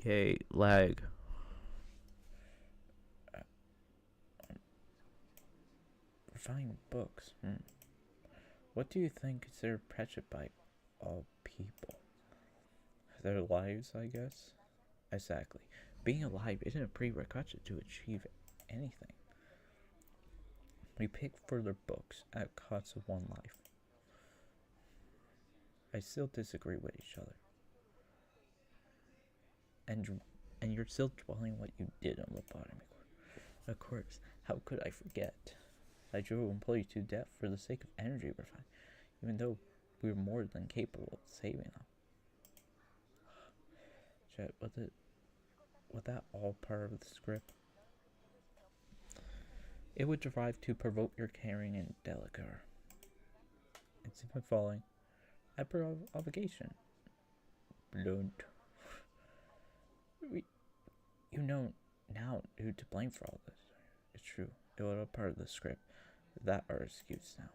Okay, lag. Reviewing books. What do you think is their prejudice by all people? Their lives, I guess? Exactly. Being alive isn't a prerequisite to achieve anything. We pick further books at cost of one life. I still disagree with each other. And you're still dwelling what you did on lobotomy. Of course, how could I forget? I drove employees to death for the sake of energy refining, even though we were more than capable of saving them. Chet, was that all part of the script? It would derive to provoke your caring and delicacy. It's been falling. At per obligation. Blunt. You know now who to blame for all this. It's true. It was all part of the script. That our excuse now.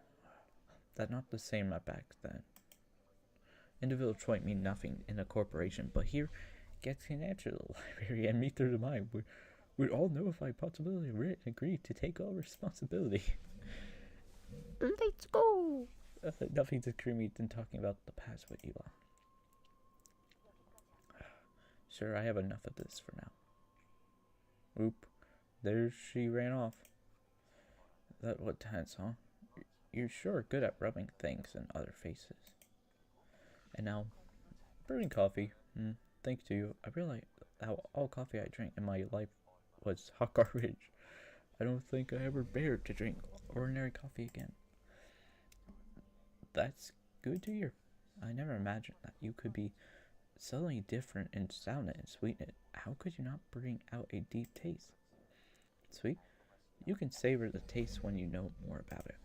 That's not the same back then. Individual choice mean nothing in a corporation, but here gets an answer to the library and me through the mind. We'd all notify possibility written agree to take all responsibility. Let's go! Nothing's creamy than talking about the past with Elon. Sure, I have enough of this for now. Oop. There she ran off. That what tense, huh? You're sure good at rubbing things in other faces. And now, brewing coffee. Thanks to you, I realized how all coffee I drank in my life was hot garbage. I don't think I ever dared to drink ordinary coffee again. That's good to hear. I never imagined that you could be suddenly different in soundness and sweetness. How could you not bring out a deep taste? Sweet? You can savor the taste when you know more about it.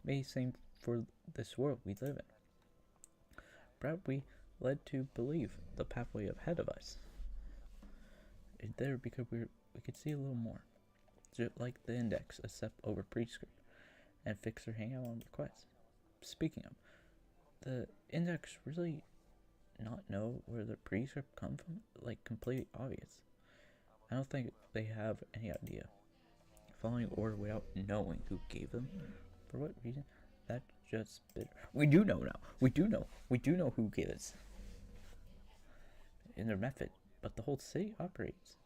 May same for this world we live in. Perhaps we led to believe the pathway ahead of us. It's there because we could see a little more. Just like the index, except over prescript, and fixer hang out on request. Speaking of, the index really not know where the prescript come from? Like completely obvious. I don't think they have any idea. Following order without knowing who gave them. For what reason? That's just bitter. We do know now. We do know who gave us. In their method. But the whole city operates.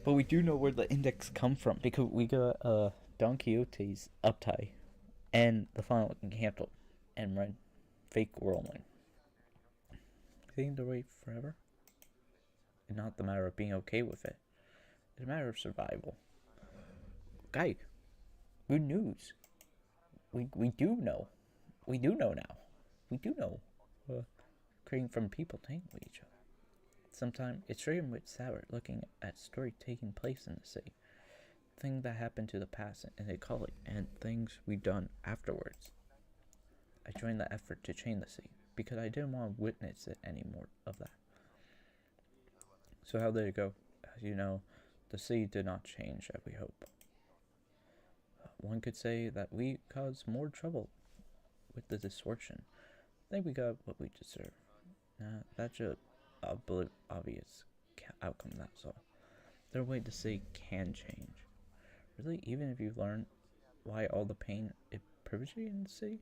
But we do know where the index come from. Because we got Don Quixote's uptie. And the final Encanto. And run. Fake whirlwind. Think to wait forever? It's not the matter of being okay with it. It's a matter of survival. Guy, good news. We do know. We do know now. We do know. Creating from people tangle with each other. Sometimes it's strange with sour looking at story taking place in the city. Things that happened to the past and they call it, and things we done afterwards. I joined the effort to change the city because I didn't want to witness it any more of that. So how did it go? As you know, the city did not change as we hope. One could say that we caused more trouble with the distortion. I think we got what we deserve. That's a obvious outcome, that's all. Their way to say can change. Really, even if you learn why all the pain it privilege in the city?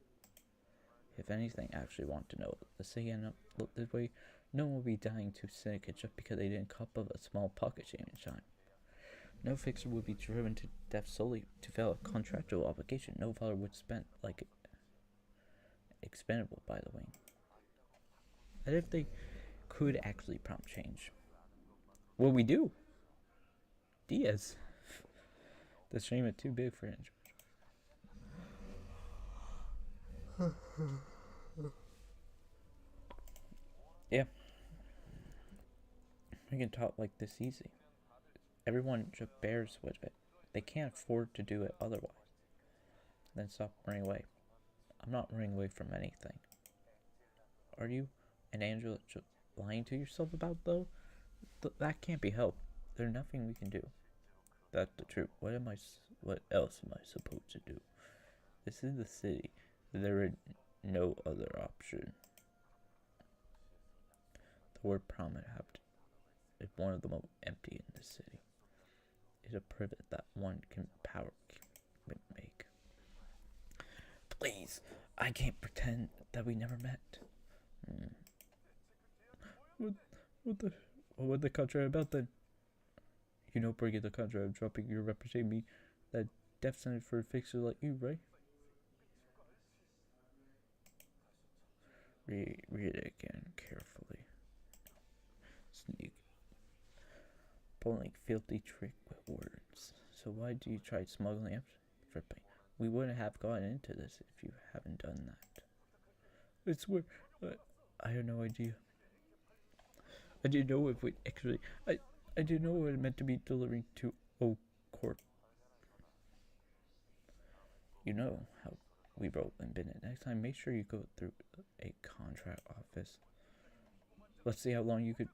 If anything, I actually want to know. The city ended up this way, no one will be dying to syndicate just because they didn't cup up a small pocket change time. No fixer would be driven to death solely to fail a contractual obligation. No father would spend like expendable by the way. And if they could actually prompt change. What we do? Diaz. The stream is too big for it. Yeah. We can talk like this easy. Everyone just bears with it. They can't afford to do it otherwise. Then stop running away. I'm not running away from anything. Are you and Angela just lying to yourself about though? That can't be helped. There's nothing we can do. That's the truth. What else am I supposed to do? This is the city. There is no other option. The word prominent is one of the most empty in the city. It's a privilege that one can make. Please, I can't pretend that we never met. Mm. What, what the contract about then? You know, breaking the contract of dropping your representing me, that death sentence for a fixer like you, right? Read it again carefully. Sneak. Pulling filthy trick with words. So why do you try smuggling after? We wouldn't have gotten into this if you haven't done that. It's weird. I had no idea. I didn't know if we actually. I didn't know what it meant to be delivering to O Corp. You know how we wrote in Bennett. Next time, make sure you go through a contract office. Let's see how long you could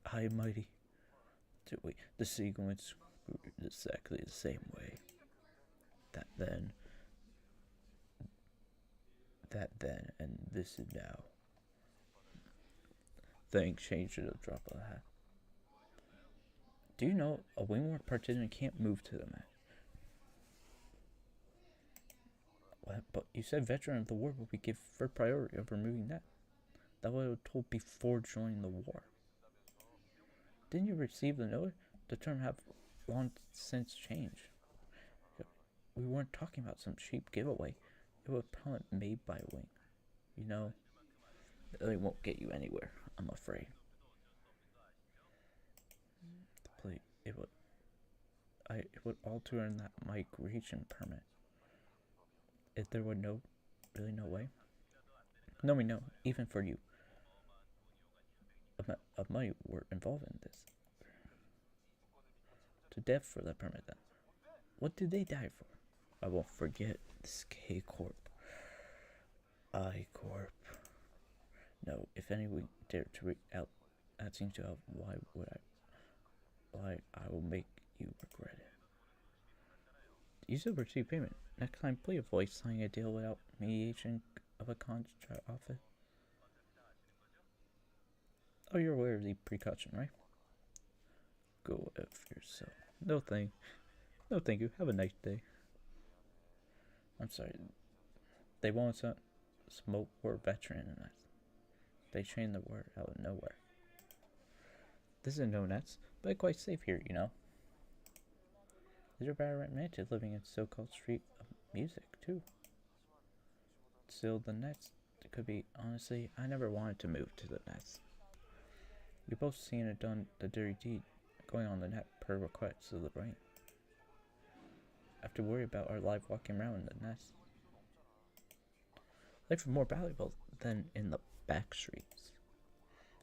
high and mighty. Wait, the sequence exactly the same way. That then, and this is now. Things change at a drop of a hat. Do you know a wingward participant can't move to the match? What? But you said veteran of the war would be given first priority over moving that. That was what I was told before joining the war. Didn't you receive the note? The term have long since changed. We weren't talking about some cheap giveaway. It was probably made by a wing. You know, it won't get you anywhere, I'm afraid. It would alter in that migration permit. If there were really no way. No, we know, even for you. Of money were involved in this. To death for that permit then. What did they die for? I won't forget this K Corp. I Corp. No, if anyone dare to reach out, that seems to have. Why I will make you regret it. You still receive payment. Next time, please avoid signing a deal without mediation of a contract office. Oh, you're aware of the precaution, right? Go F yourself. No thank you. Have a nice day. I'm sorry. They won't smoke or veteran in us. They train the word out of nowhere. This is no nets, but quite safe here, you know. These are bad romantic living in so-called street of music, too. Still, the nets could be, honestly, I never wanted to move to the nets. We both seen it done the dirty deed, going on the net per request of the brain. I have to worry about our life walking around in the nest. Life is more valuable than in the back streets.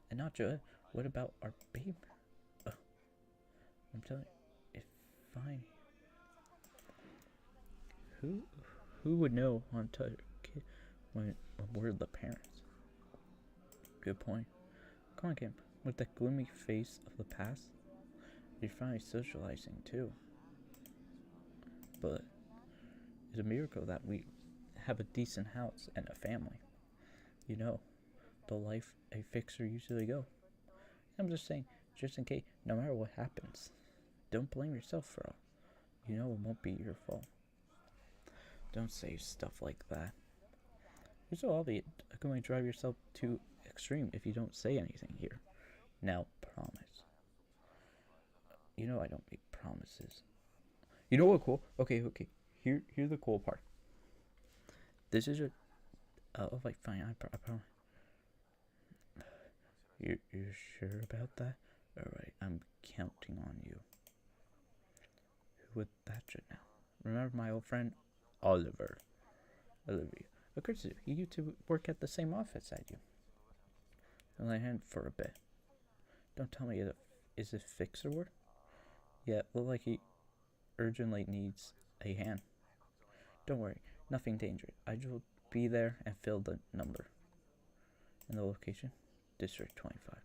And not just, what about our baby? I'm telling you, it's fine. Who would know on touch kid when we're the parents? Good point. Come on, Kim. With that gloomy face of the past, you're finally socializing too. But it's a miracle that we have a decent house and a family. You know, the life a fixer usually go. I'm just saying, just in case, no matter what happens, don't blame yourself for all. You know it won't be your fault. Don't say stuff like that. You're so obvious. Going to drive yourself to extreme if you don't say anything here. Now, promise. You know I don't make promises. You know what cool? Okay. Here's the cool part. This is a. Like fine. I promise. You're sure about that? All right. I'm counting on you. Who would that now? Remember my old friend Oliver. Olivia. Of course, he used to work at the same office as you. I lent him for a bit. Don't tell me is it fixer work? Yeah, look like he urgently needs a hand. Don't worry, nothing dangerous. I will be there and fill the number. And the location? District 25.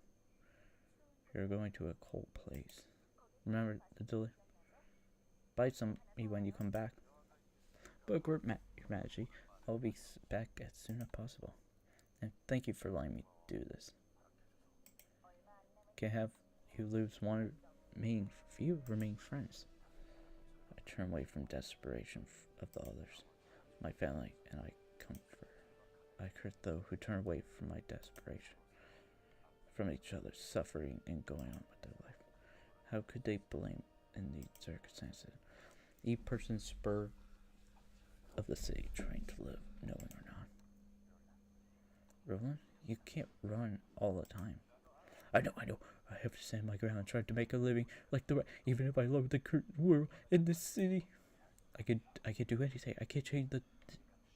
You're going to a cold place. Remember the delay? Buy some me when you come back. But Your Majesty, I'll be back as soon as possible. And thank you for letting me do this. can have you lose one remain few remain friends. I turn away from desperation of the others, my family, and I comfort. I hurt those who turn away from my desperation, from each other, suffering and going on with their life. How could they blame in these circumstances? Each person spur of the city trying to live, knowing or not. Roland, you can't run all the time. I know. I have to stand my ground and try to make a living like the rest, even if I love the current world in this city. I could do anything. I can't change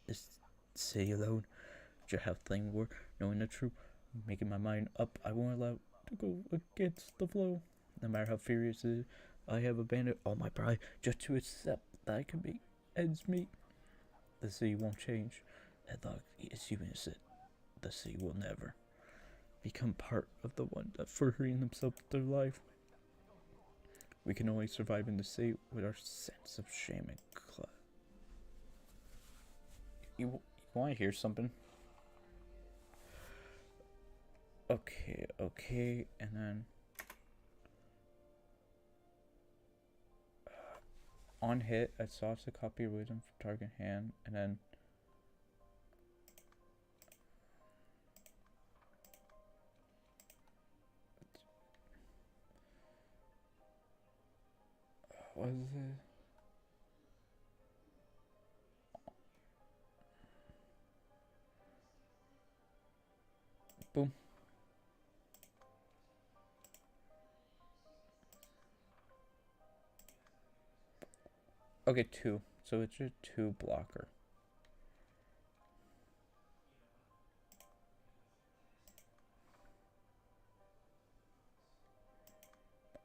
this city alone. Just how things were, knowing the truth, making my mind up. I won't allow to go against the flow. No matter how furious it is, I have abandoned all my pride just to accept that I can make ends meet. The city won't change. As long as you innocent, the city will never become part of the one that furthering themselves with their life. We can only survive in the city with our sense of shame and club. You want to hear something? Okay, and then on hit, I saw a copy of wisdom from target hand, and then what is it? Boom. Okay, 2. So it's a 2 blocker.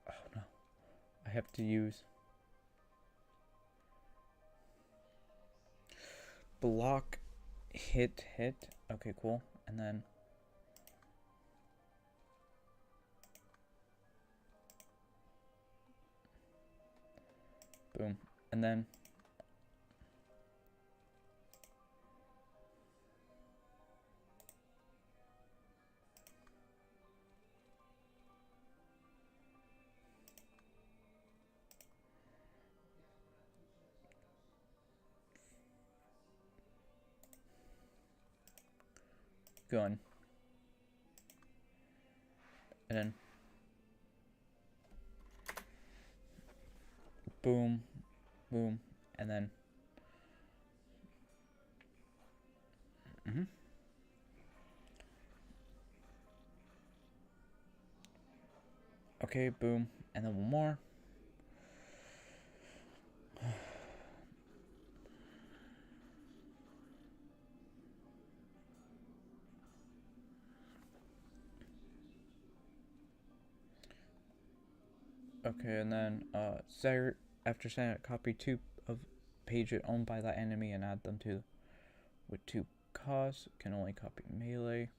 Oh no. I have to use block, hit. Okay, cool. And then boom. And then gun. And then boom, and then okay, boom, and then one more. Okay, and then after sending a copy 2 of page owned by that enemy and add them to with 2 costs, can only copy melee.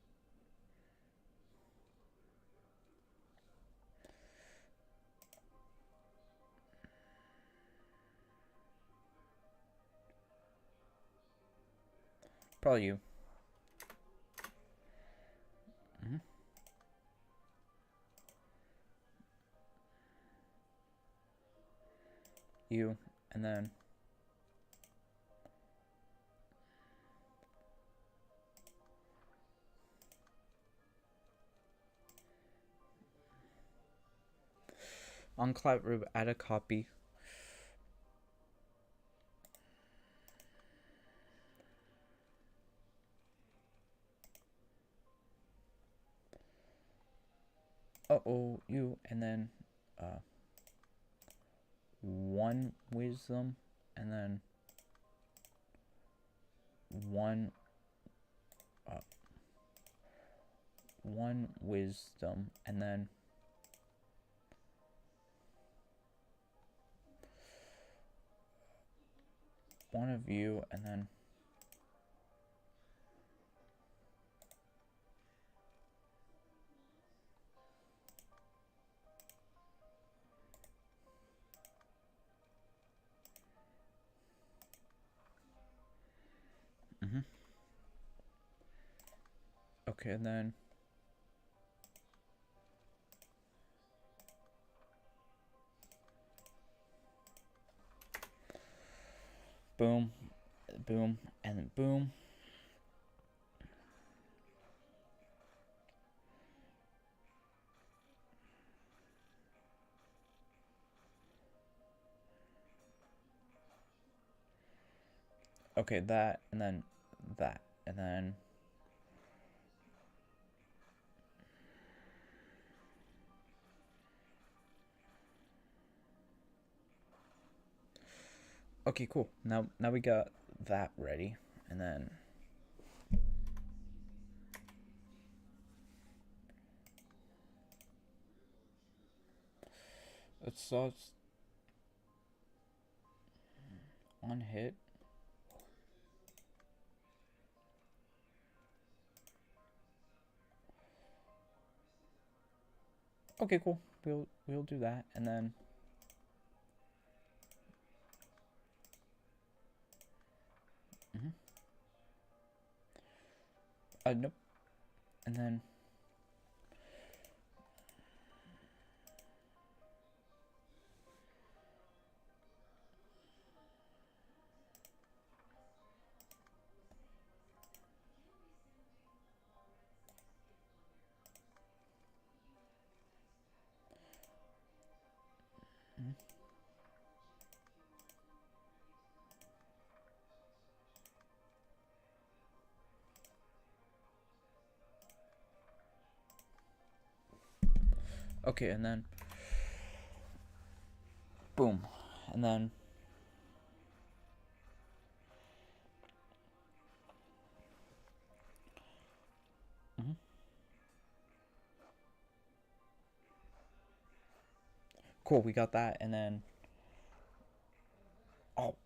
Probably you. You, and then on Cloud add a copy. You, and then 1 wisdom, and then 1 1 wisdom, and then one of you, and then okay, and then boom, boom, and then boom. Okay, that, and then that, and then... Okay, cool. Now we got that ready, and then... It's on hit. Okay, cool. We'll do that, and then... Nope. And then... Okay, and then... Boom. And then... Cool, we got that, and then... Oh.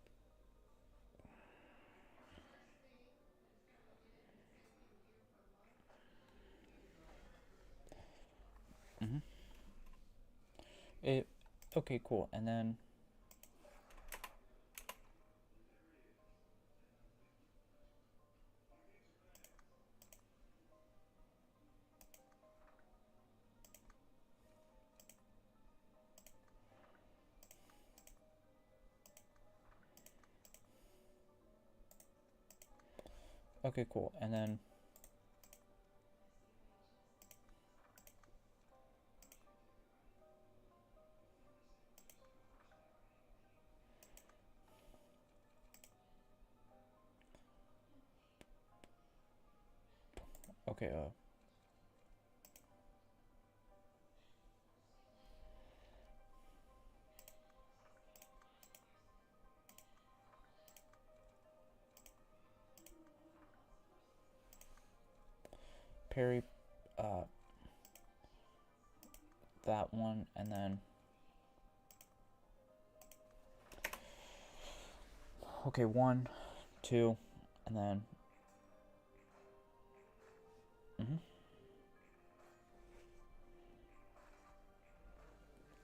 It... Okay, cool, and then... Okay, cool, and then... Okay, parry, that one, and then... Okay, 1, 2, and then...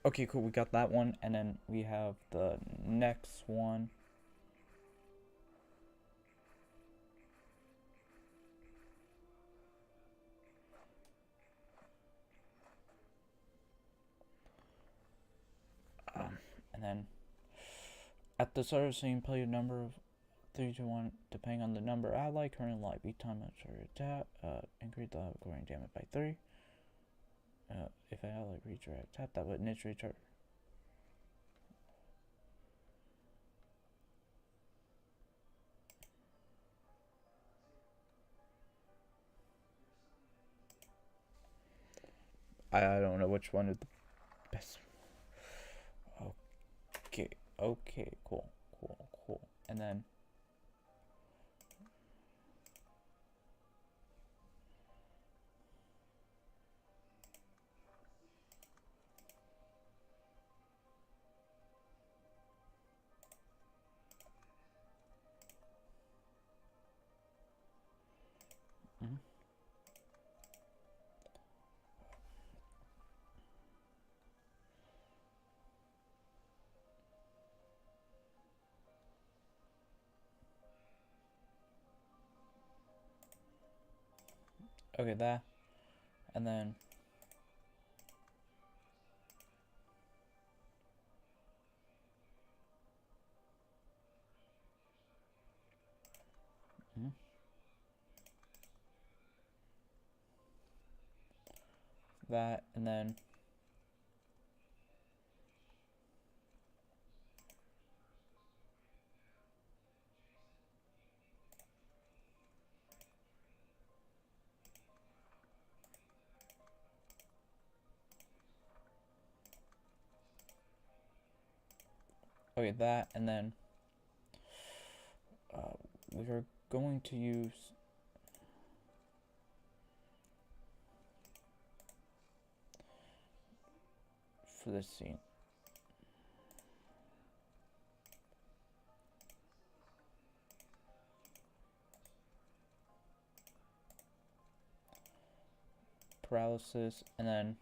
Okay, cool, we got that one, and then we have the next one. And then... At the start of the scene, play a number of 3 to 1, depending on the number ally, current light, beat time at target tap, increase the scoring damage by 3. If an ally redirect tap, that would initially charge. I don't know which one is the best. Okay, okay, cool. And then... Okay, that. And then... Mhm. That, and then okay, that, and then we are going to use for this scene. Paralysis, and then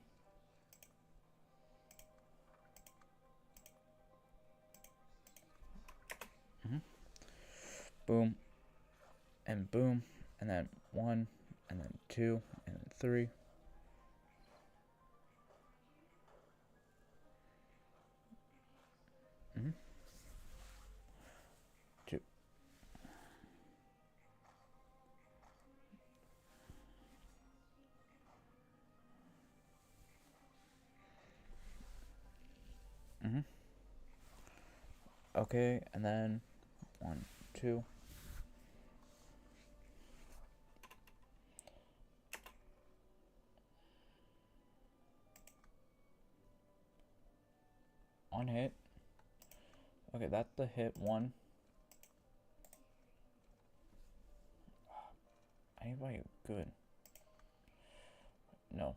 boom, and boom, and then 1, and then 2, and then 3. Mm-hmm. 2. Mm-hmm. Okay, and then 1, 2. On hit. Okay, that's the hit 1. Anybody good? No.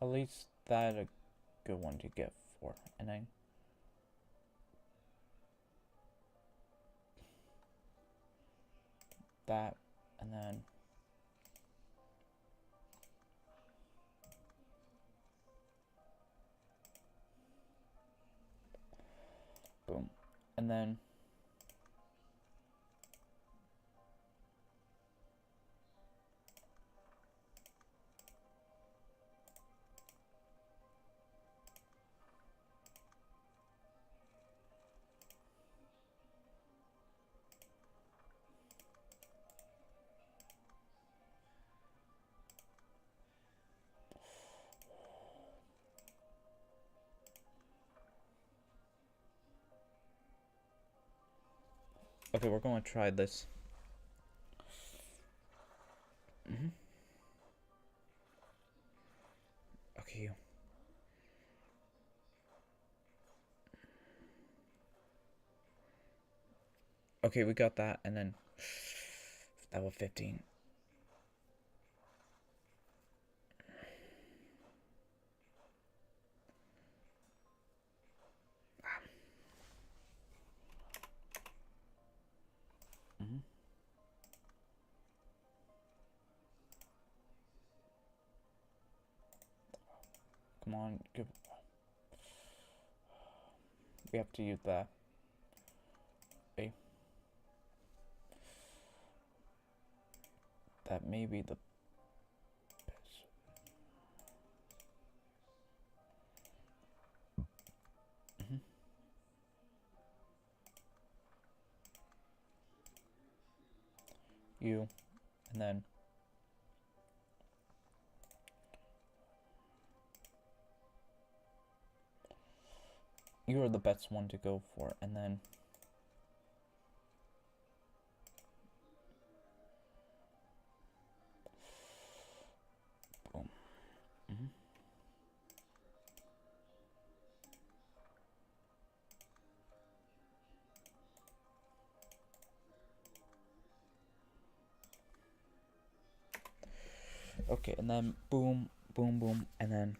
At least that a good one to get for. And then that, and then boom, and then okay, we're going to try this. Mm-hmm. Okay. Okay, we got that, and then that was 15. Mm-hmm. Come on, give. We have to use that. A. That may be the best. Mm-hmm. You, and then you are the best one to go for, and then boom. Mm-hmm. Okay, and then boom, boom, boom, and then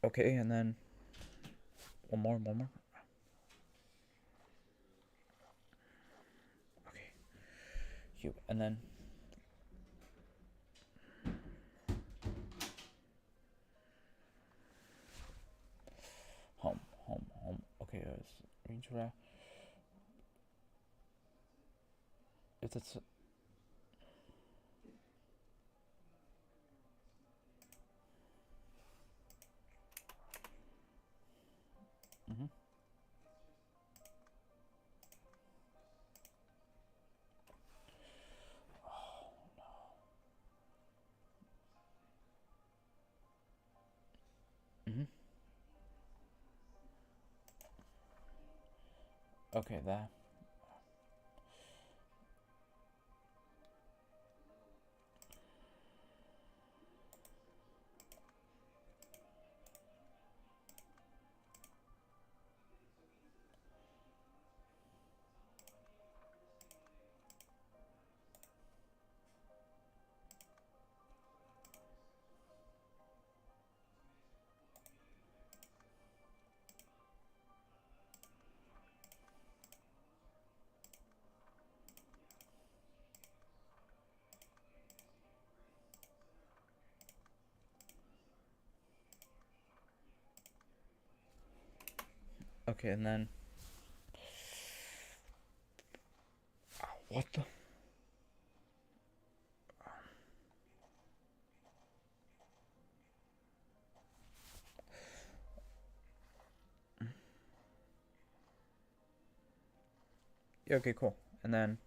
okay, and then one more. Okay, you, and then home. Okay, redraft. If it's Okay, that. Okay, and then. What the? Yeah, okay, cool. And then.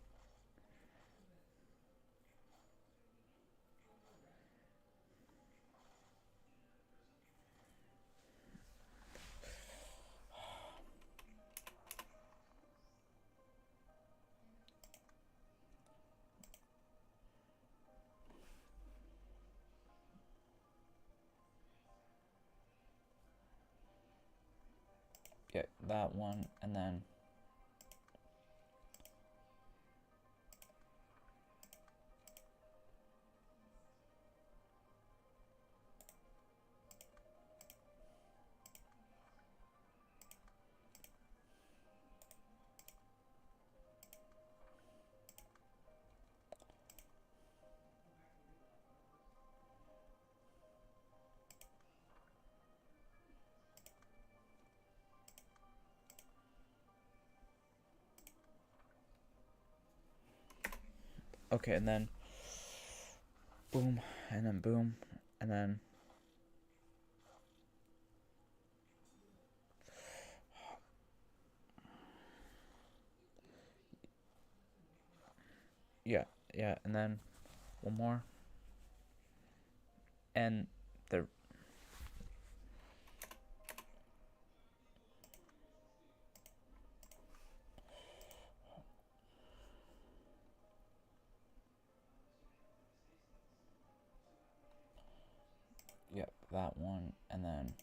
Yeah, that one, and then. Okay, and then. Boom, and then boom, and then. Yeah, yeah, and then. One more. And the. Yep, that one, and then.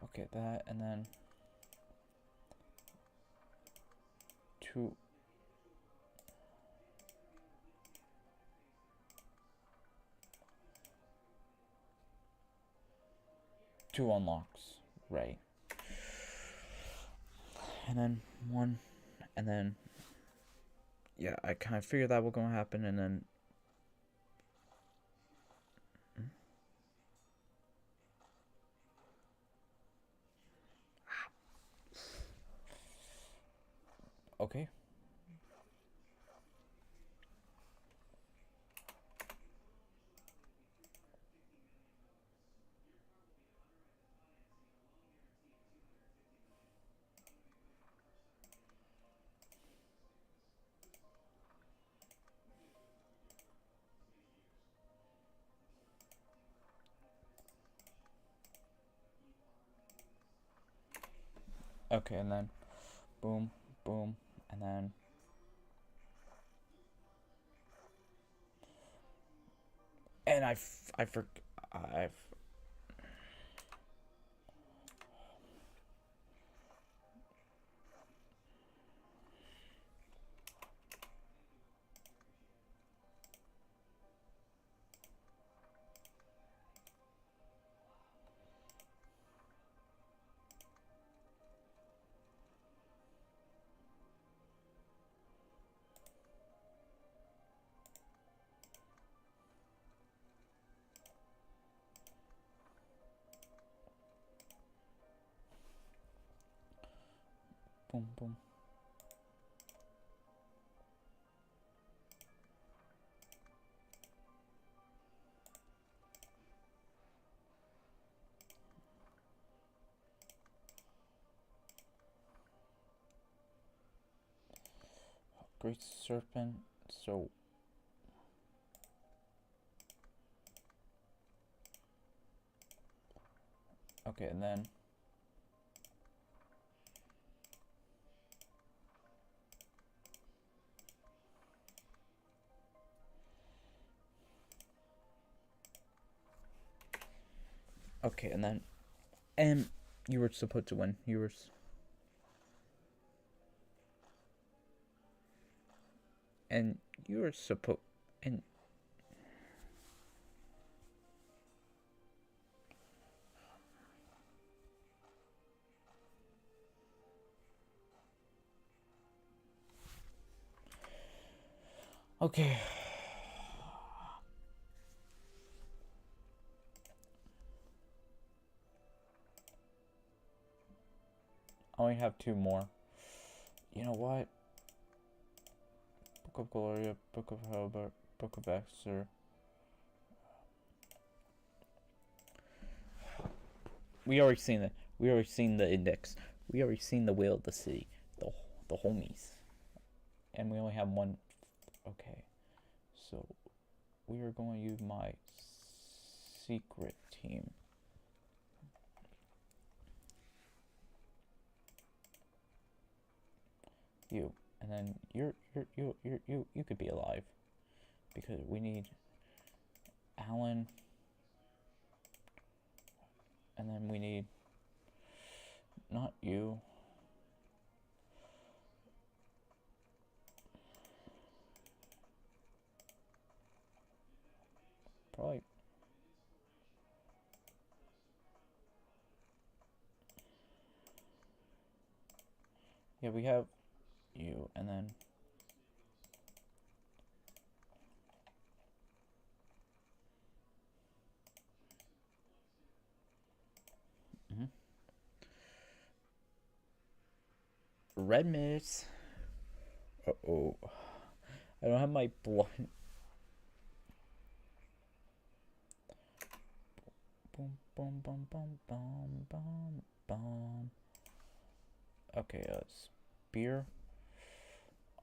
Okay, that, and then. Two. Two unlocks, right? And then one, and then. Yeah, I kind of figured that was gonna happen, and then. Okay. Okay, and then. Boom, boom, and then. And I forgot. I've. Boom, boom. Great Serpent. So okay, and then okay, and you were supposed to win. You were and you were supposed and okay. I only have two more. You know what? Book of Gloria, Book of Hilbert, Book of Esther. We already seen it. We already seen the index. We already seen the will of the city. The homies. And we only have one. Okay. So we are going to use my secret team. You. And then you could be alive. Because we need Alan. And then we need not you. Probably. Yeah, we have you, and then mm-hmm. Red Mist. Uh-oh. I don't have my blood. Boom, boom, boom, boom, boom, boom, boom. Okay, spear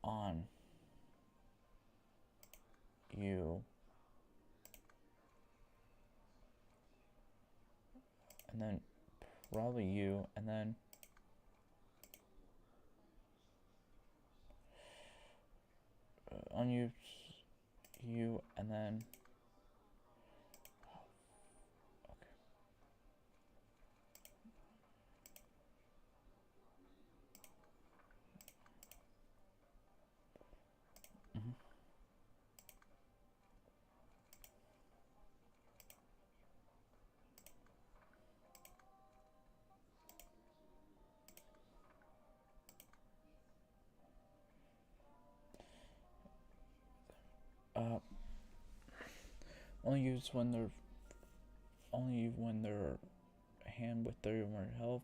on you. And then probably you, and then on you, and then mm-hmm. Only use when they're hand with 30 more health.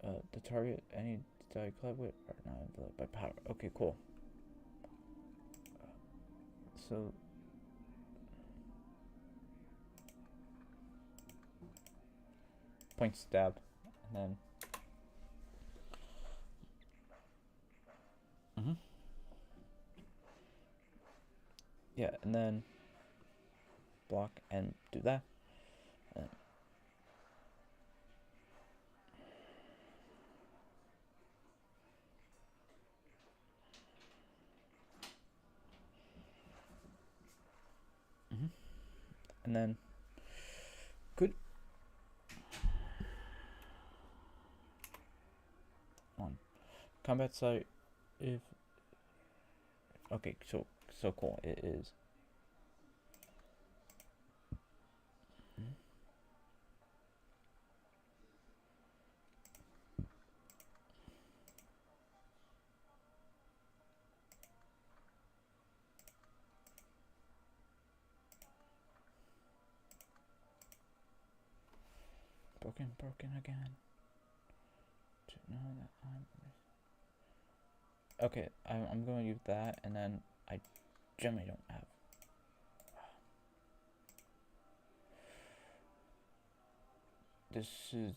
The target any die collect with or not by power. Okay, cool. So point stab, and then mm-hmm. Yeah, and then block and do that. Mm-hmm. And then good on combat site if okay, so cool it is. Broken again. To know that I'm okay. I'm going to use that, and then I generally don't have. This is.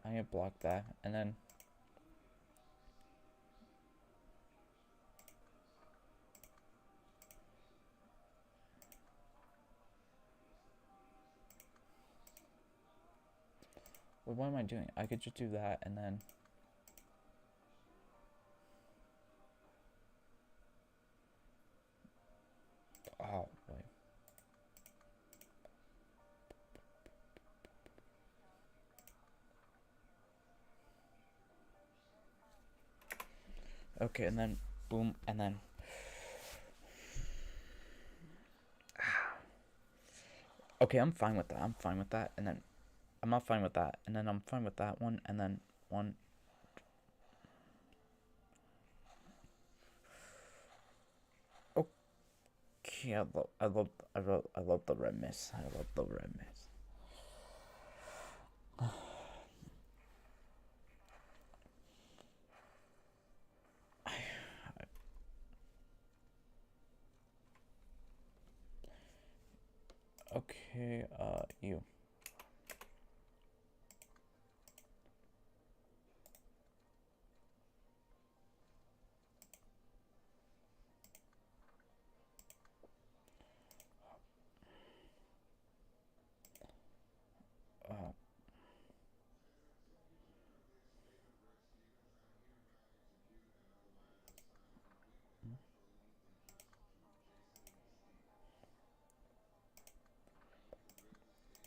I need to block that, and then what am I doing? I could just do that and then... Oh, wait. Okay, and then boom, and then... Okay, I'm fine with that. I'm fine with that. And then I'm not fine with that. And then I'm fine with that one. And then one. Okay, I love the red mist. I love the red mist. Okay, you. Uh,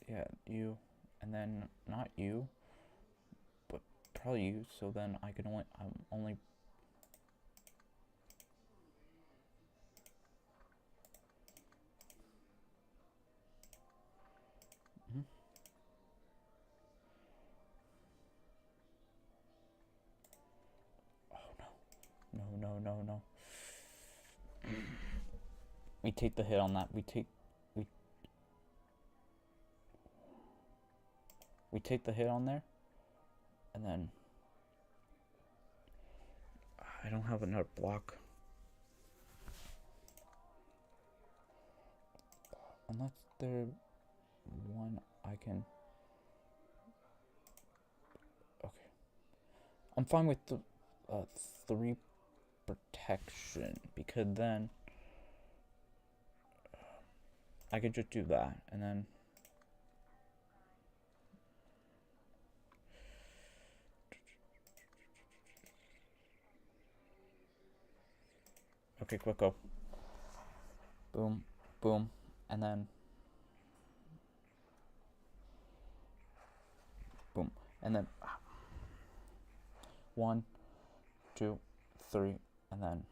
yeah, you. And then not you, but probably you. So then I'm only... Mhm. Oh no. No, no, no, no. We take the hit on that. We we take the hit on there, and then I don't have another block. Unless there's one I can... Okay. I'm fine with the 3 protection, because then I could just do that, and then... Okay, quick go. Boom, boom, and then... Boom, and then... 1, 2, 3, and then...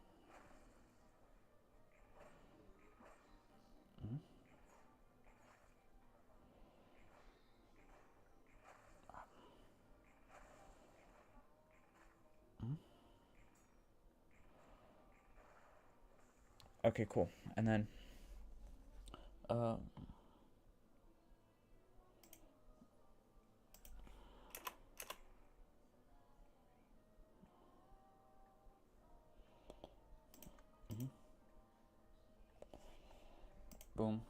Okay, cool. And then... Uh... Boom.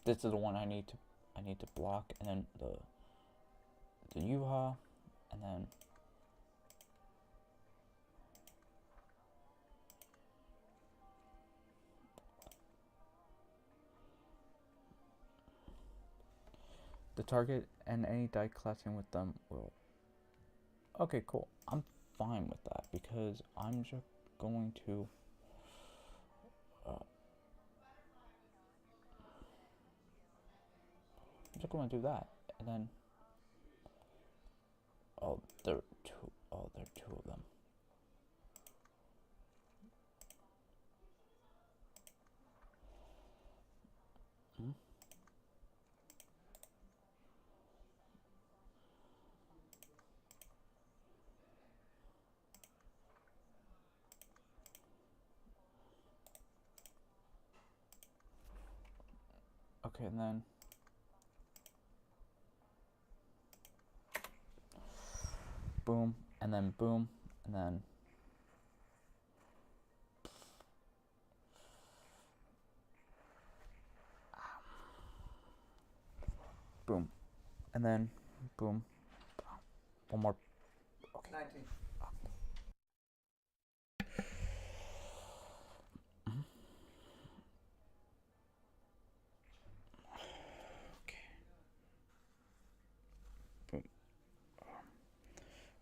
This is the one I need to block, and then the Yuha, and then... The target and any die clashing with them will... Okay, cool. I'm fine with that, because I'm just going to... I'm just going to do that, and then... Oh, there are two. Oh, there are 2 of them. Okay, and then... Boom, and then boom, and then... Boom, and then boom. One more. Okay. 19.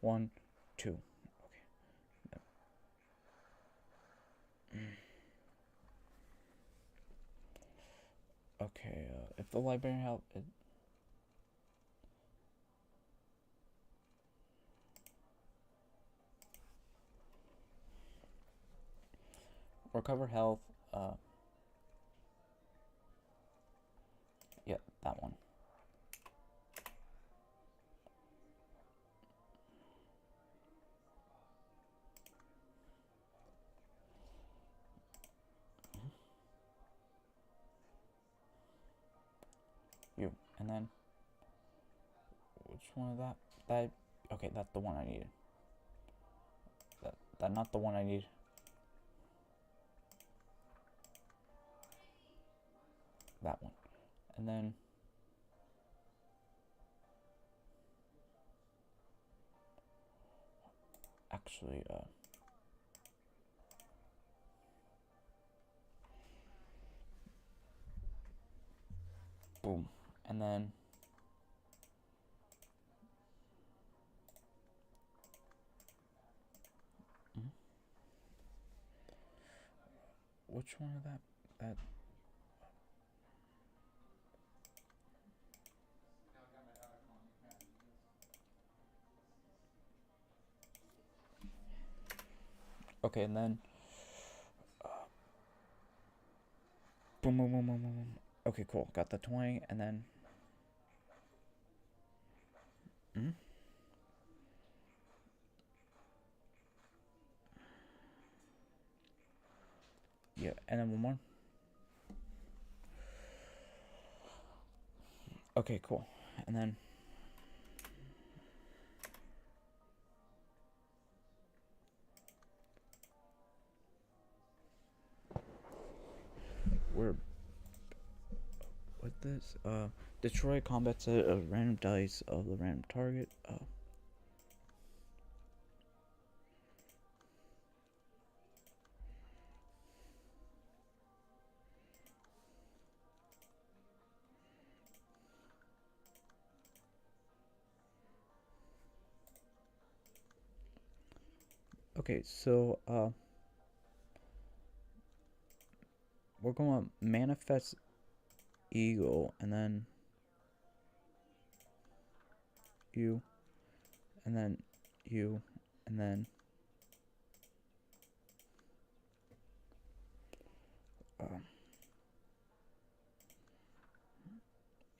1, 2. Okay, if the librarian help, recover health, yeah, that one. You, and then, which one of that, okay, that's the one I needed. That not the one I need. That one. And then, actually, boom. And then, which one of that, okay, and then, boom, boom, boom, boom, boom, boom. Okay, cool, got the 20, and then, yeah, and then one more. Okay, cool. And then, we're with this. Destroy combat set of random dice of the random target. Okay, so we're going to manifest eagle, and then you, and then you, and then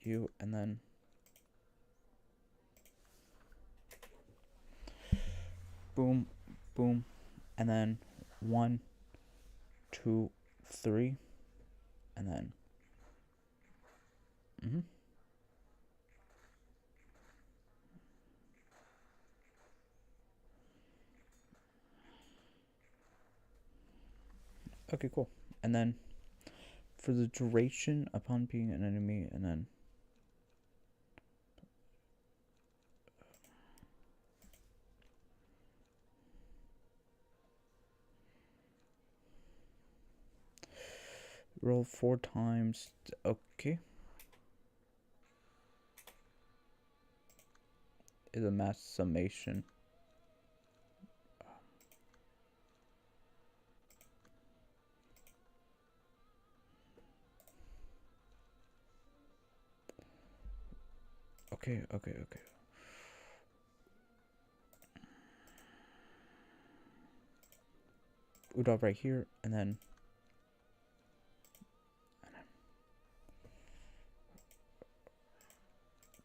you, and then boom, boom, and then 1, 2, 3, and then okay, cool. And then for the duration upon being an enemy, and then roll 4 times. Okay. Is a mass summation. Okay. Udov right here, and then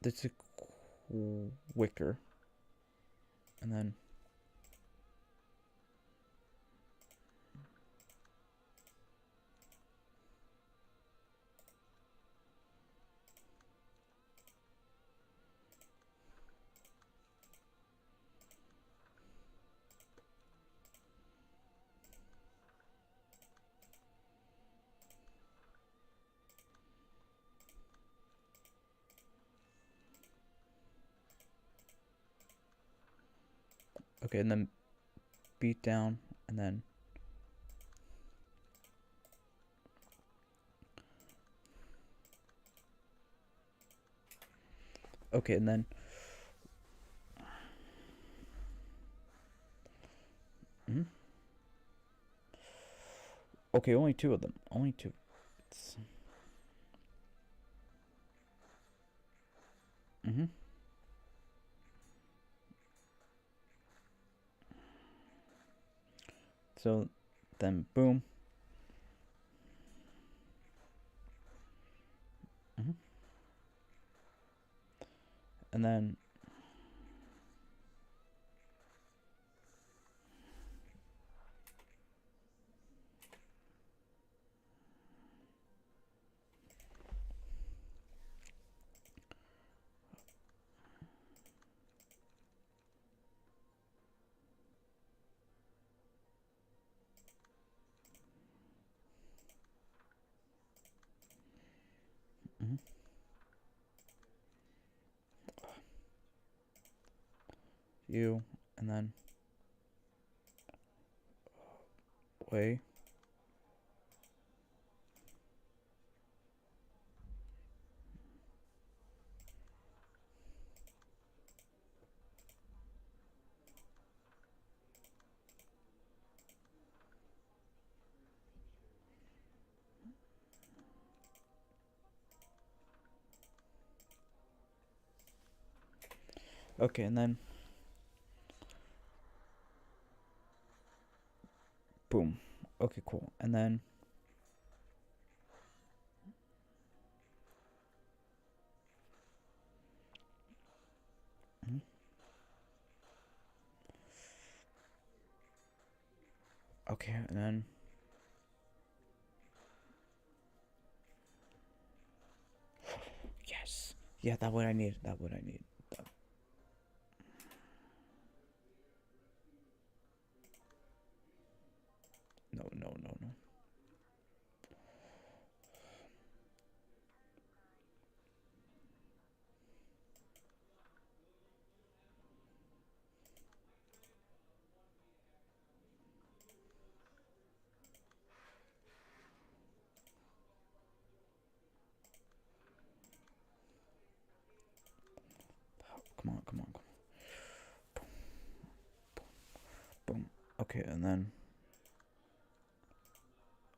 this is quicker, and then okay, and then beat down, and then okay, and then Okay, only two of them. Only two. Mm-hmm. So then boom. Mm-hmm. And then mm-hmm. You, and then way. Okay, and then boom. Okay, cool. And then mm-hmm. Okay, and then yes. Yeah, that what I need. That what I need. That. No, no, no, no. Come on, come on, come on. Boom. Okay, and then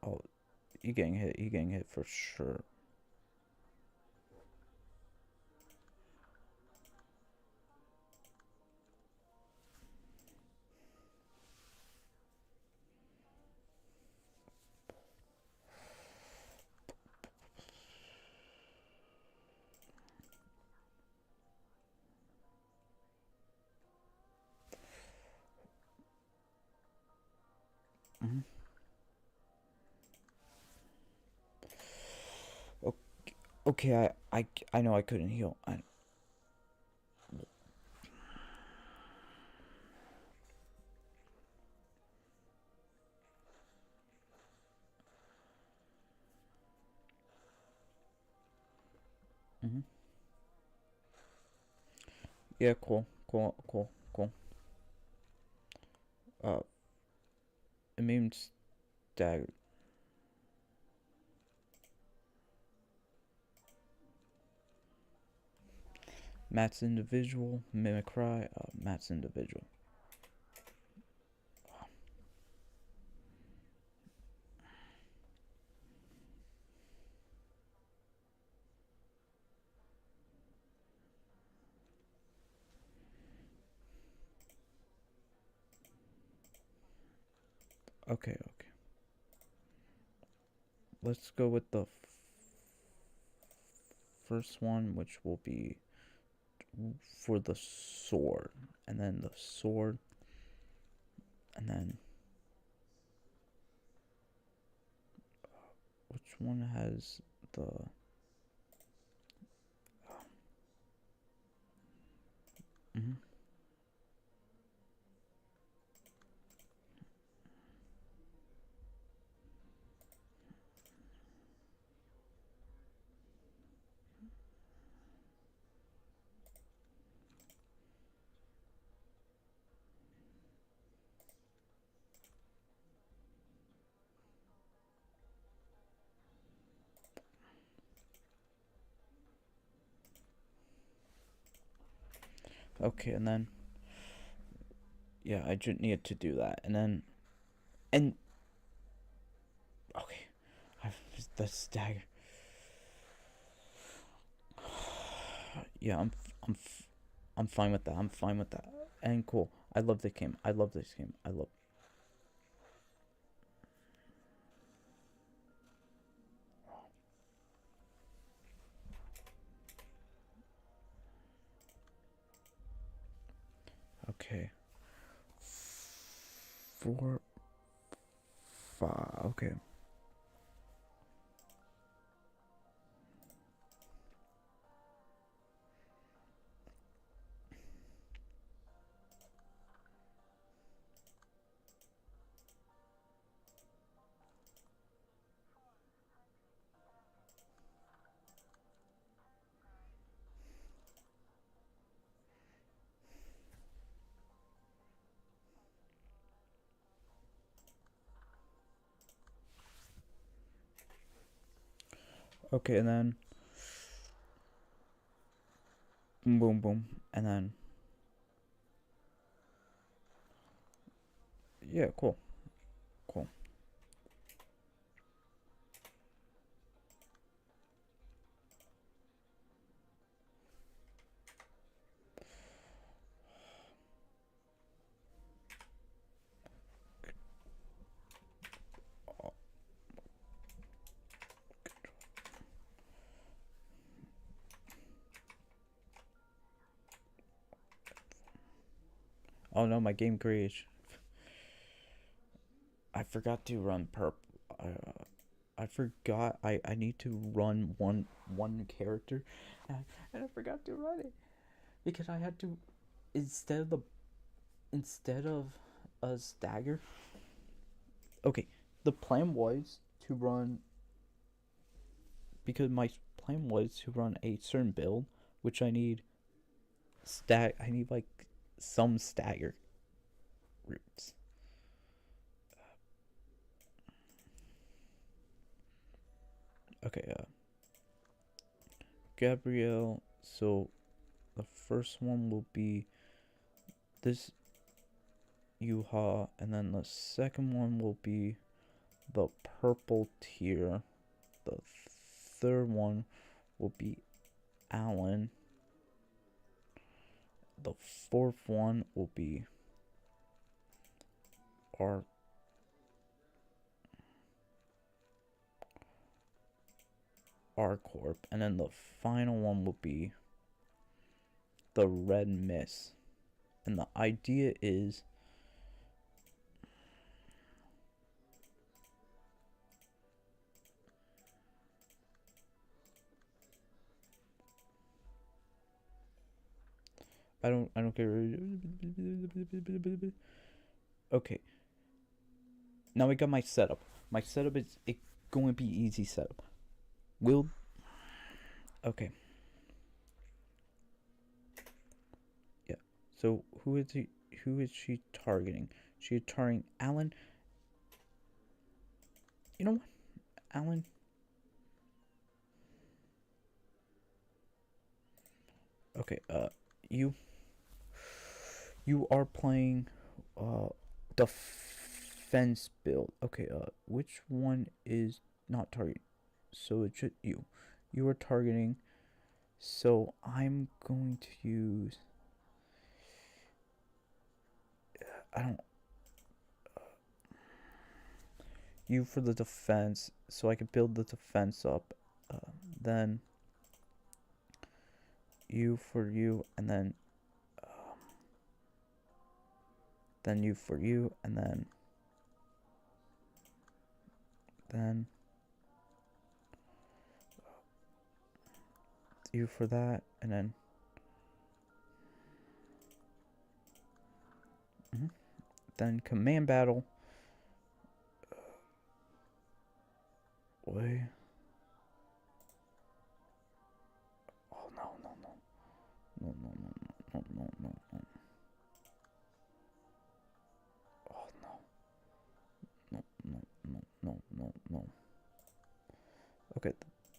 oh, you getting hit. You getting hit for sure. Mm-hmm. Okay, I know I couldn't heal. Mm-hmm. Yeah, cool, cool, cool, cool. Uh, immune stagger. Matt's individual. Mimicry. Matt's individual. Okay, okay. Let's go with the first one, which will be for the sword, and then the sword, and then which one has the mm-hmm. Okay, and then yeah, I just need to do that, and then and The stagger. Yeah, I'm fine with that. I'm fine with that. And cool. I love this game. I love this game. I love. Okay. 4, 5. Okay. Okay, and then boom, boom, boom, and then yeah, cool, cool. Oh no, my game crashed. I forgot to run perp. I forgot. I need to run one character, and I forgot to run it because I had to instead of a stagger. Okay, the plan was to run because my plan was to run a certain build, which I need I need like some stagger routes. Okay, Gabrielle. So the first one will be this Yuha, and then the second one will be the purple tier. The third one will be Alan. The fourth one will be our Corp, and then the final one will be the Red Mist. And the idea is I don't care. Okay. Now we got my setup. My setup is going to be easy setup. Will okay. Yeah. So who is he? Who is she targeting? She's targeting Alan. You know what, Alan? Okay. You you are playing defense build. Okay. Which one is not target? So it should you. You are targeting. So I'm going to use. I don't you for the defense, so I can build the defense up. Then you for you, and then you for you, and then you for that, and then command battle. Wait. Oh no no no no no no no no no no. Oh no no no no no no no. Okay,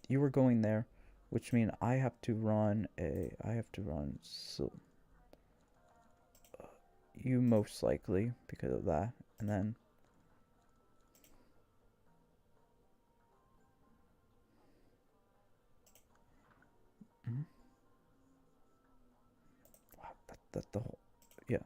you were going there, which means I have to run a. I have to run so. You most likely because of that, and then that the whole, yeah.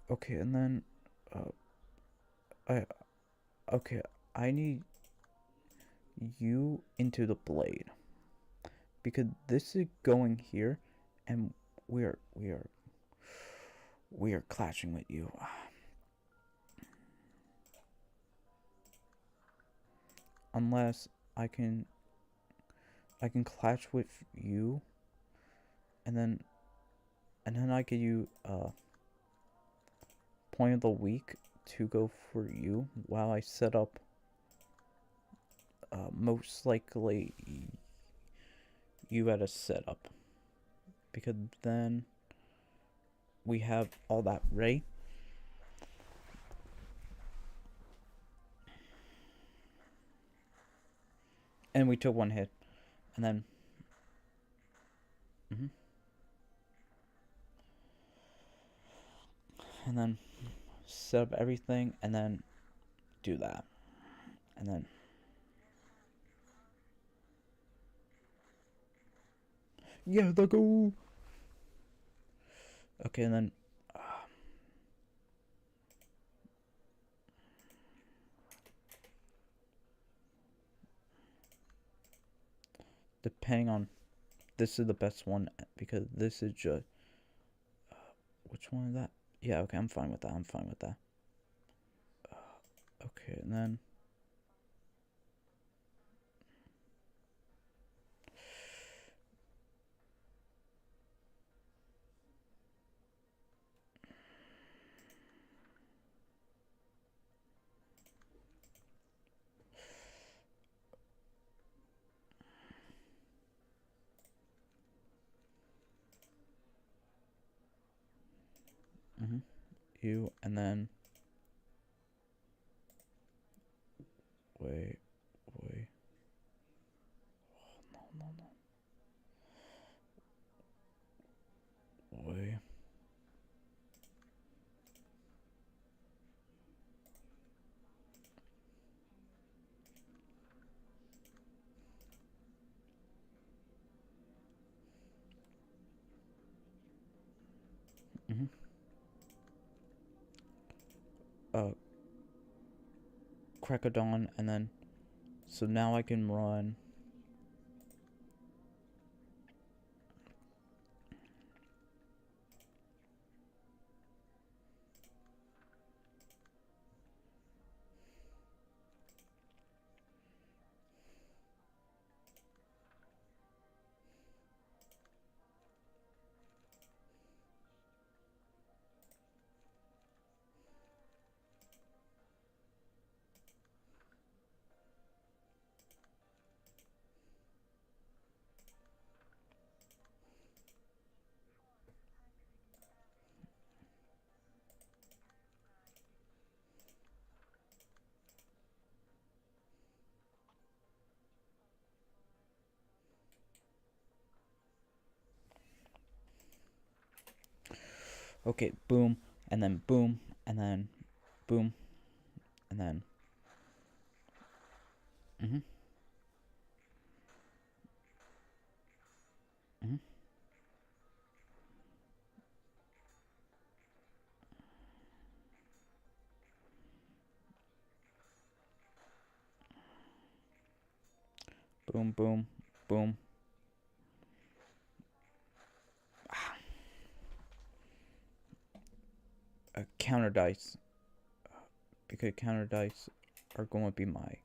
Okay, and then, uh, I, okay, I need you into the blade because this is going here, and we are we are we are clashing with you. Unless I can I can clash with you, and then I give you point of the week to go for you while I set up most likely you at a setup because then we have all that ready. And we took one hit, and then mhm, and then set up everything, and then do that, and then yeah, the go. Okay, and then depending on this is the best one because this is just which one is that? Yeah, okay, I'm fine with that. I'm fine with that. Okay, and then mhm, you, and then wait, wait, no, no, no, wait. Mhm. Uh, crack a dawn, and then so now I can run. Okay, boom, and then boom, and then boom, and then mhm, mhm, boom, boom, boom. Counter dice because counter dice are going to be my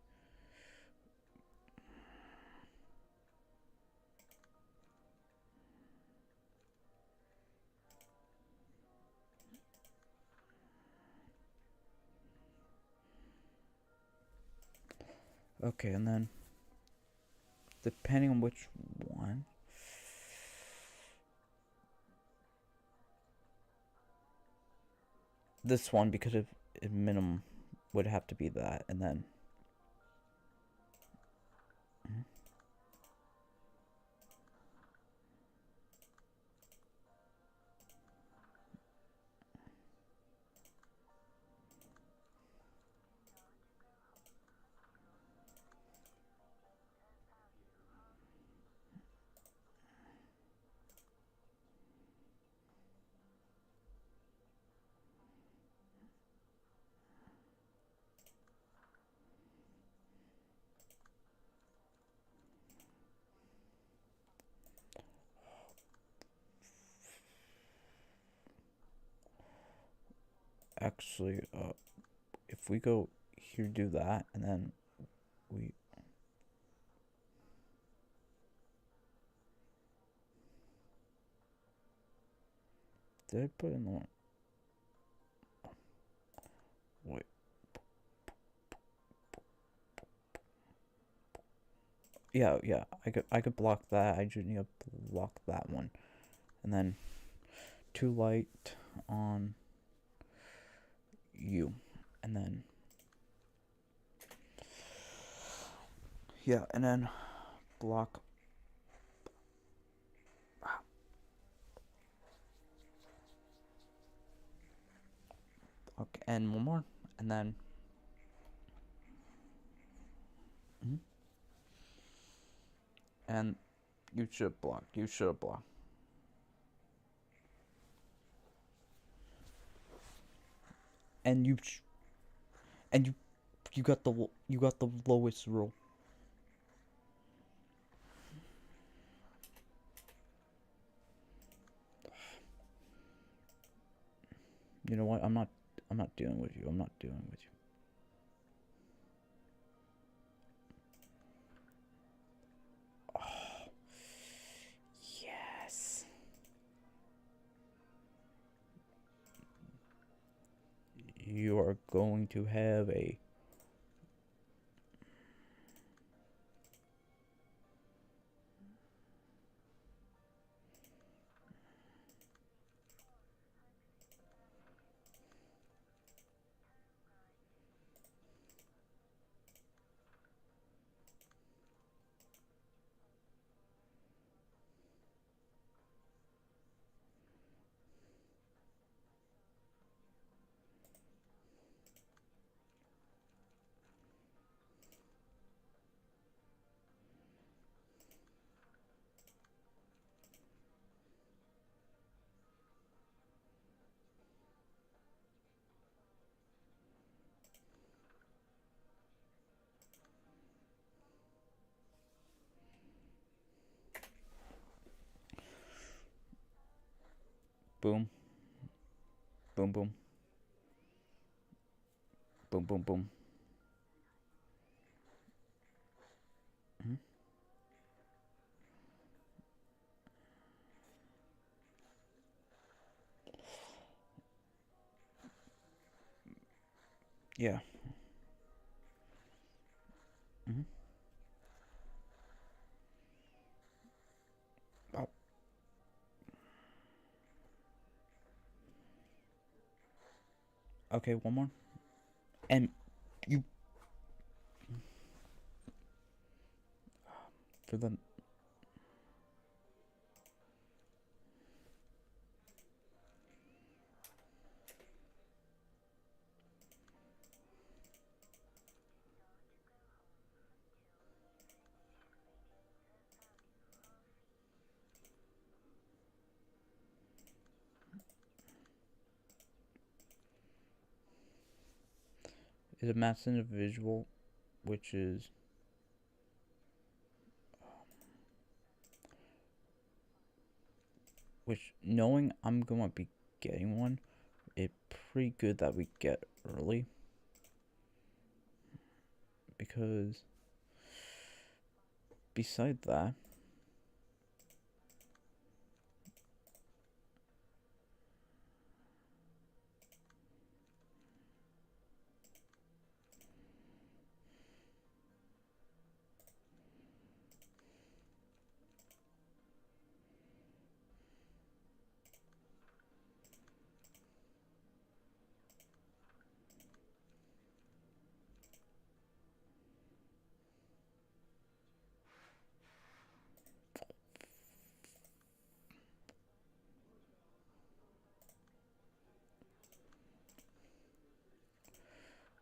okay, and then depending on which one. This one because of minimum would have to be that, and then mhm, Actually, if we go here, do that, and then we did I put in the one? Wait. Yeah, yeah. I could block that. I just need to block that one, and then 2 light on you, and then yeah, and then block. Okay, and one more, and then. Mhm. And you should block. You should block. And and you got the lowest roll. You know what? I'm not dealing with you. I'm not dealing with you. Oh, yes. You are going to have a. Boom. Boom, boom. Boom, boom, boom. Mhm. Yeah. Mhm. Oh, okay, one more. And you for the. Is a mass individual, which is. Which, knowing I'm gonna be getting one, it's pretty good that we get early. Because beside that,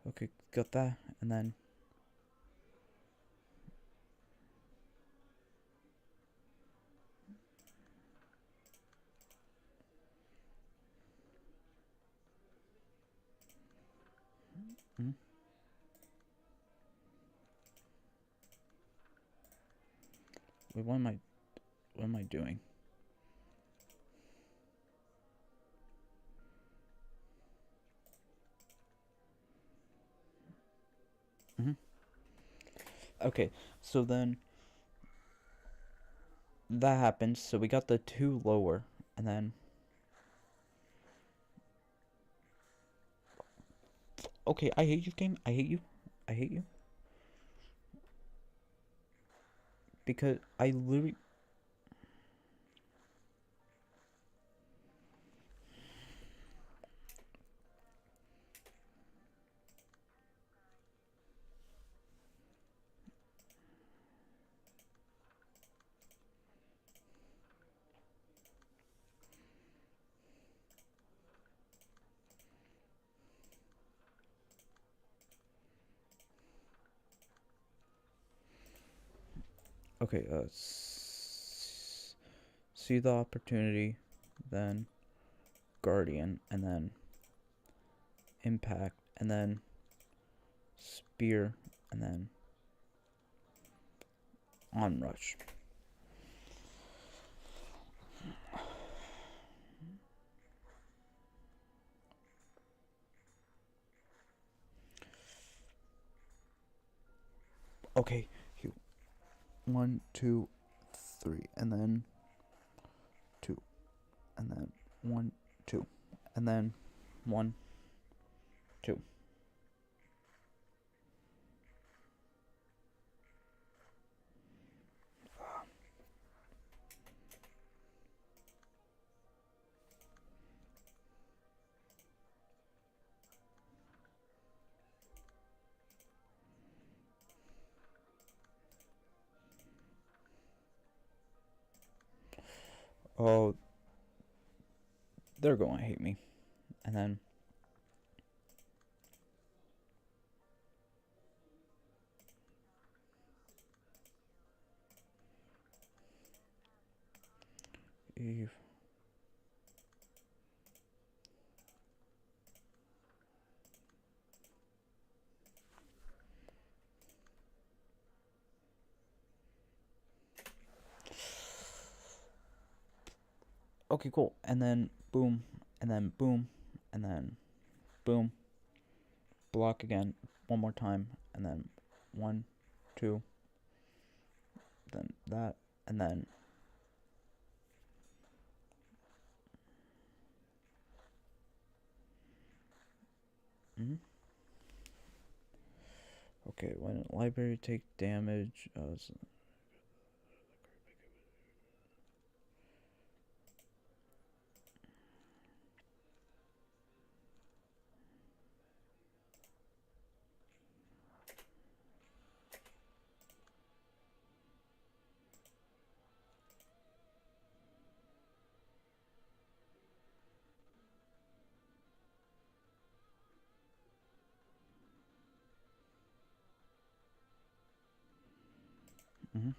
okay, got that, and then. Mhm. Wait, what am I doing? Hmm. Okay, so then that happens. So we got the 2 lower, and then okay, I hate you, game. I hate you. I hate you because I literally. Okay, see the opportunity, then guardian, and then impact, and then spear, and then onrush. Okay, 1, 2, 3, and then 2, and then 1, 2, and then 1, 2. Oh, they're going to hate me. And then Eve. Okay, cool. And then boom, and then boom, and then boom. Block again, one more time, and then 1, 2, then that, and then. Mm-hmm. Okay, when library take damage, mm-hmm.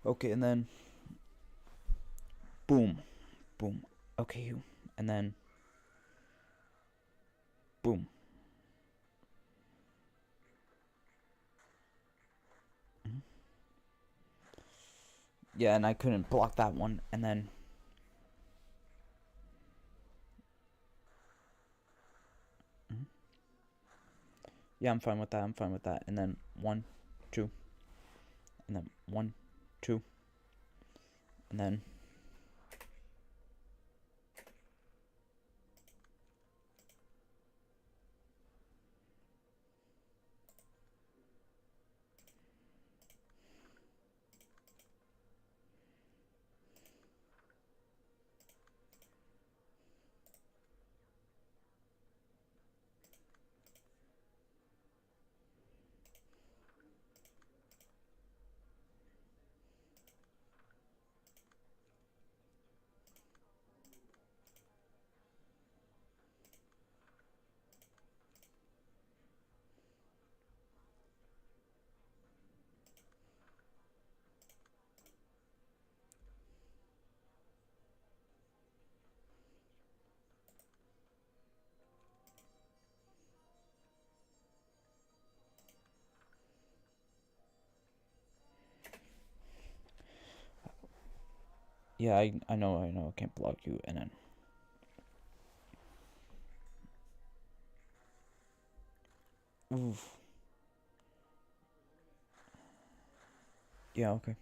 Okay, and then boom, boom. Okay, and then boom. Mm-hmm. Yeah, and I couldn't block that one, and then. Mm-hmm. Yeah, I'm fine with that. I'm fine with that. And then 1, 2, and then 1, 2, and then. Yeah, I know, I can't block you, and then oof. Yeah, okay.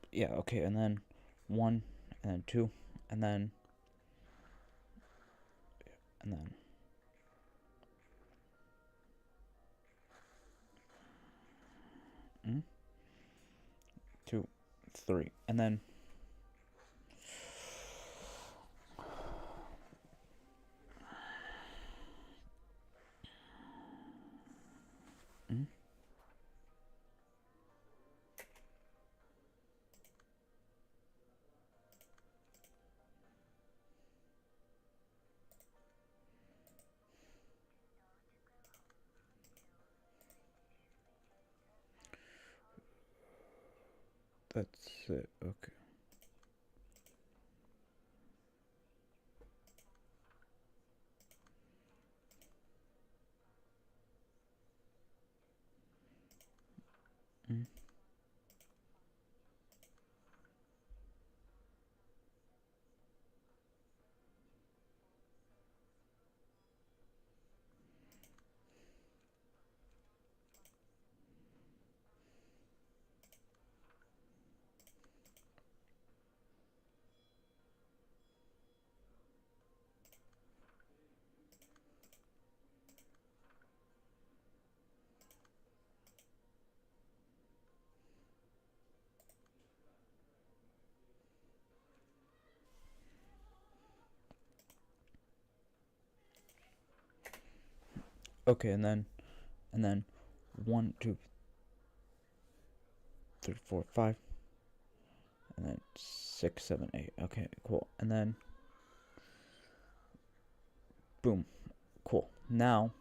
Yeah, okay, and then one, and then two, and then and then mm, two, three, and then mm, that's it. Okay. Mm. Okay, and then one, two, three, four, five, and then six, seven, eight. Okay, cool. And then boom, cool. Now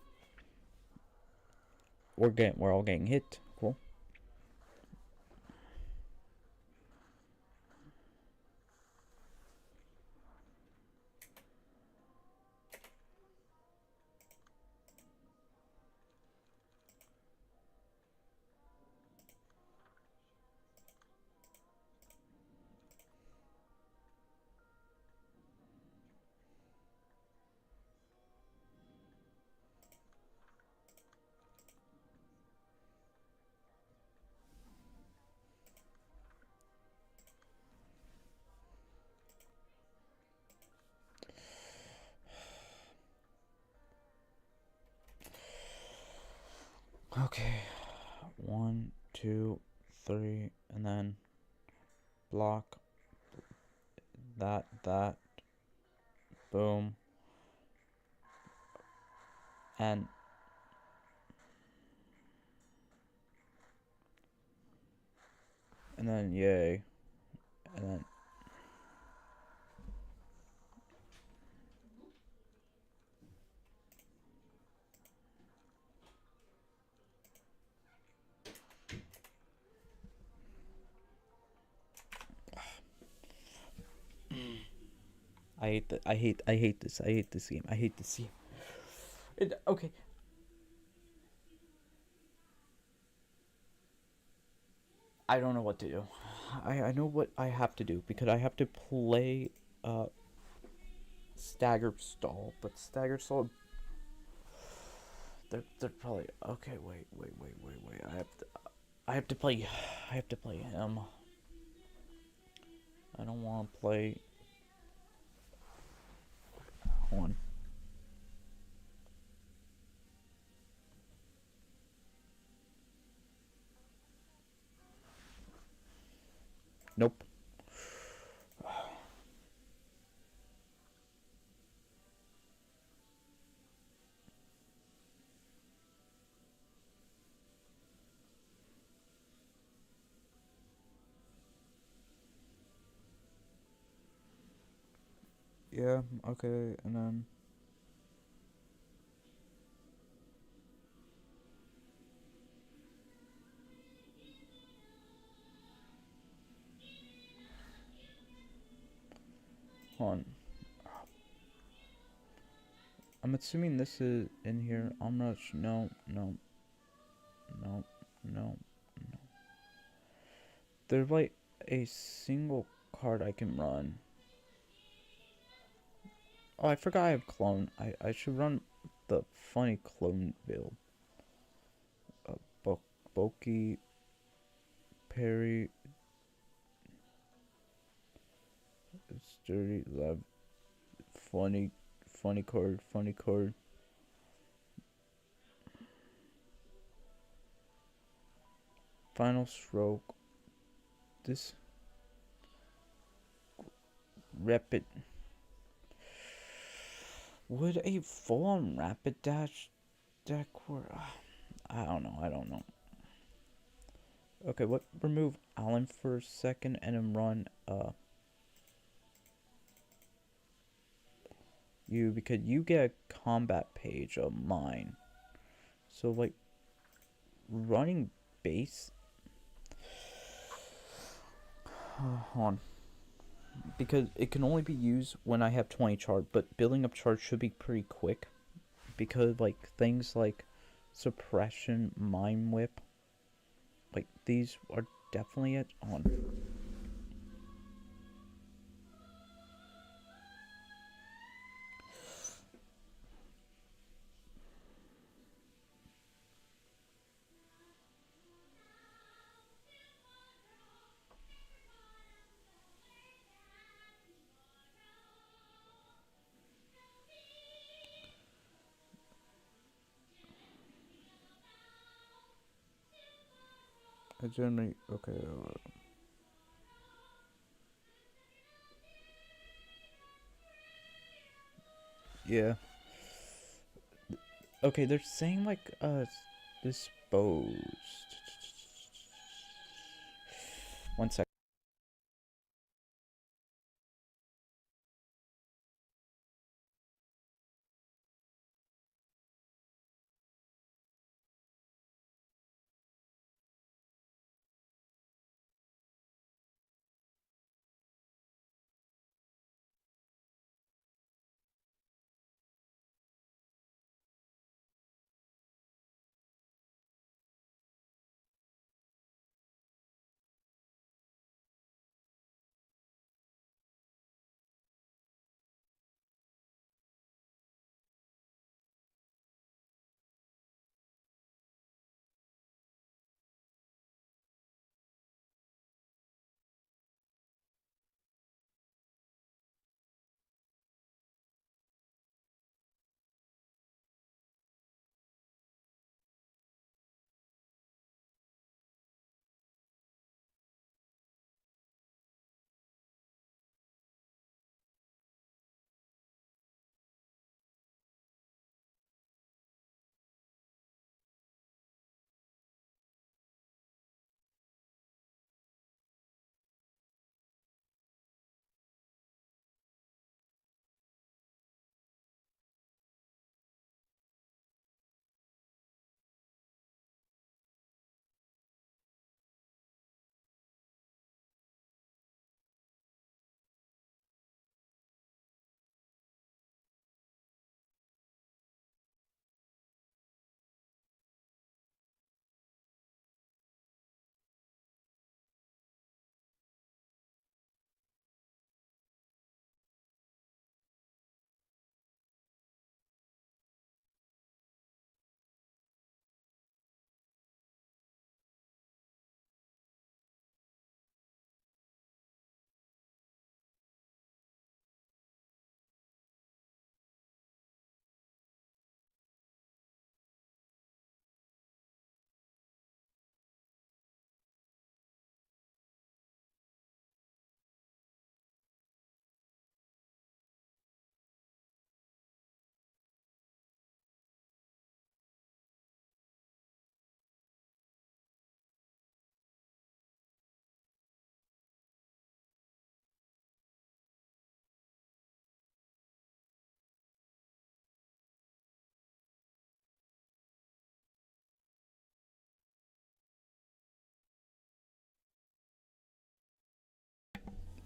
we're all getting hit. Cool. Okay, one, two, three, and then block that, boom, and then yay, and then I hate this. I hate this game. I hate this game. Okay. I don't know what to do. I know what I have to do because I have to play uh stagger stall, but stagger stall they're probably okay. Wait. I have to play. I have to play him. I don't want to play. Hold on. Nope. Yeah. Okay. And then hold on. I'm assuming this is in here. I'm not. No. No. No. No. There's like a single card I can run. Oh, I forgot I have clone. I should run the funny clone build. Bo- Boki, Perry, Sturdy, Love, funny, funny card. Final stroke. This rapid. Would a full-on rapid dash deck work? I don't know. I don't know. Okay, what? Remove Allen for a second and then run you because you get a combat page of mine. So like running base. Hold on. Because it can only be used when I have 20 charge, but building up charge should be pretty quick because like things like suppression, mind whip, like these are definitely it on. I generally okay. Yeah. Okay, they're saying like disposed. 1 second.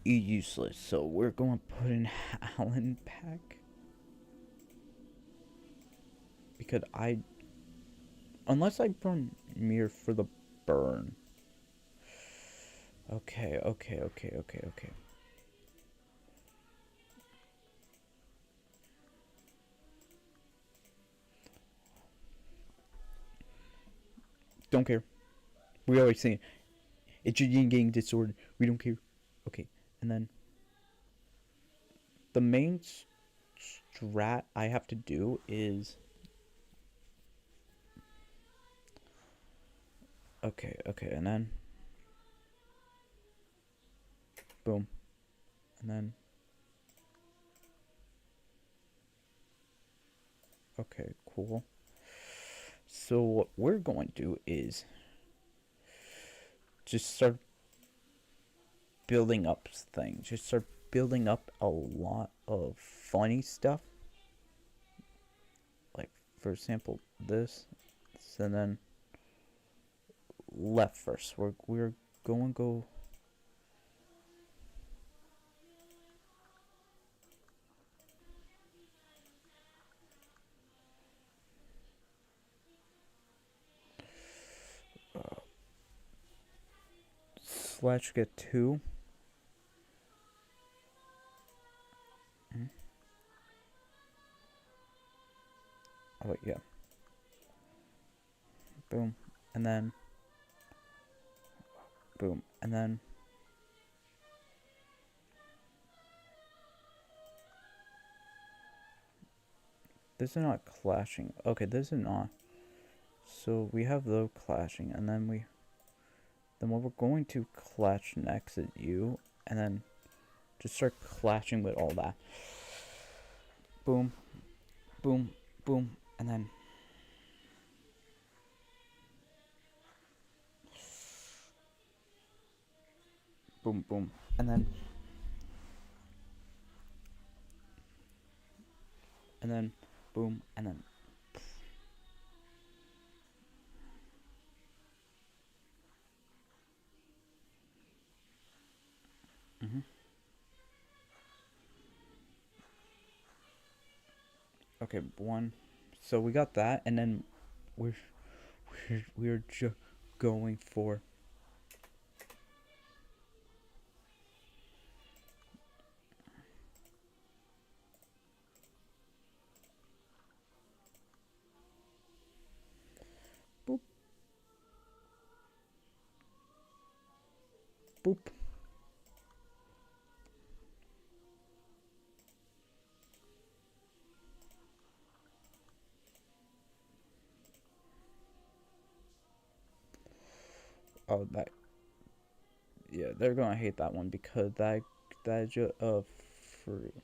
useless. So we're going to put in Allen back. Because unless I burn Mir for the burn. Okay. Don't care. We always say it's your yin yang disorder. We don't care. Okay, and then the main strat I have to do is okay, and then boom, and then okay, cool. So what we're going to do is just start building up things. Just start building up a lot of funny stuff. Like for example, this. So then left first. We're going to go. Slash get 2. Oh wait, yeah. Boom, and then boom, and then this is not clashing. Okay, this is not. So we have those clashing, and then what we're going to clash next is you, and then just start clashing with all that. Boom, boom, boom, and then boom, boom, and then boom, and then okay, one. So we got that, and then we're we're just going for boop, boop. Oh, that. Yeah, they're gonna hate that one because that just fruit.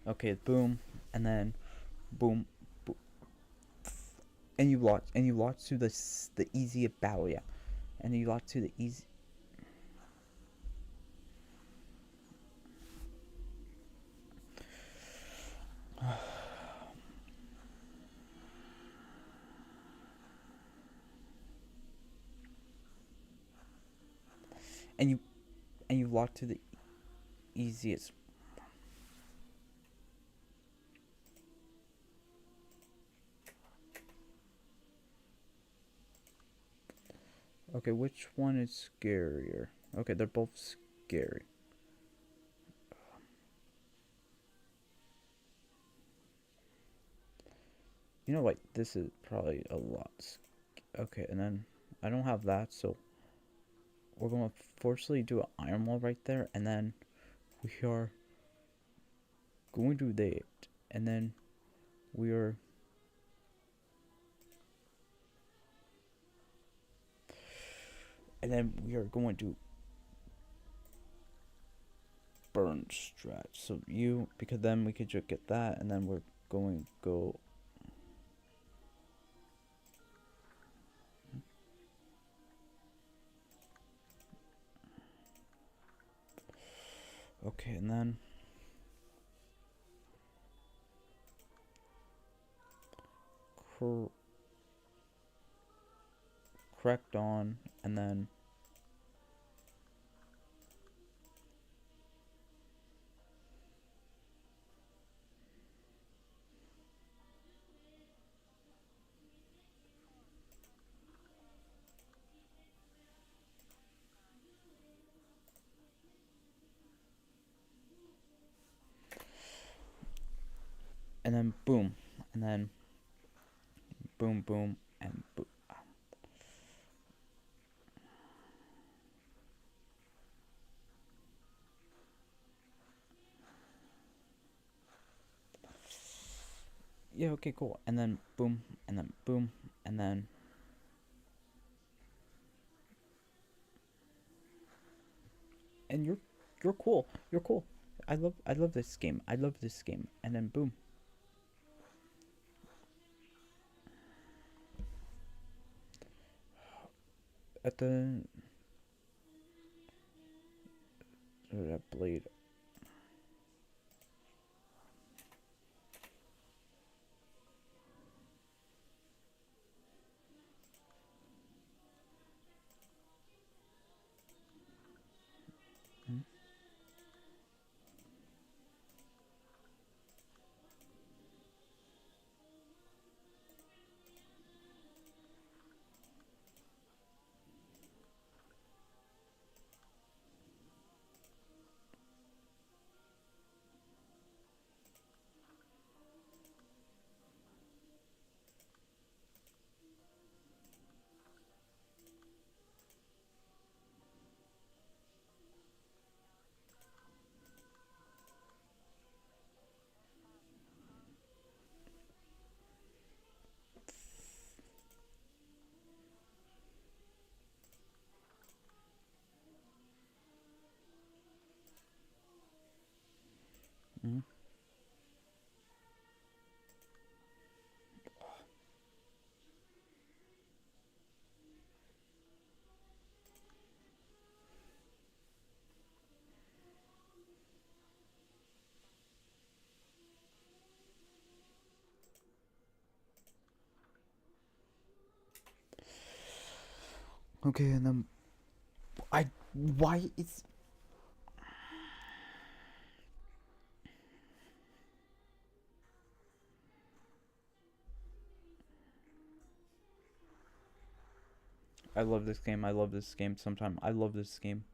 Okay, boom, and then boom, boom, and you lost to the easy battle, yeah, and you lost to the easy, and you lost to the easiest. Okay, which one is scarier? Okay, they're both scary. You know what? This is probably a lot Okay, and then I don't have that, so we're going to forcefully do an iron wall right there, and then we are going to do that, and then we are going to burn stretch. So you, because then we could just get that, and then we're going to go. Okay, and then correct on, and then boom, and then boom, boom, and boom. Yeah, okay, cool. And then boom, and then boom, and then and you're cool. You're cool. I love this game. I love this game. And then boom. At the that blade. Hmm? Hmm? Okay, and then I why is I love this game. I love this game. Sometime I love this game.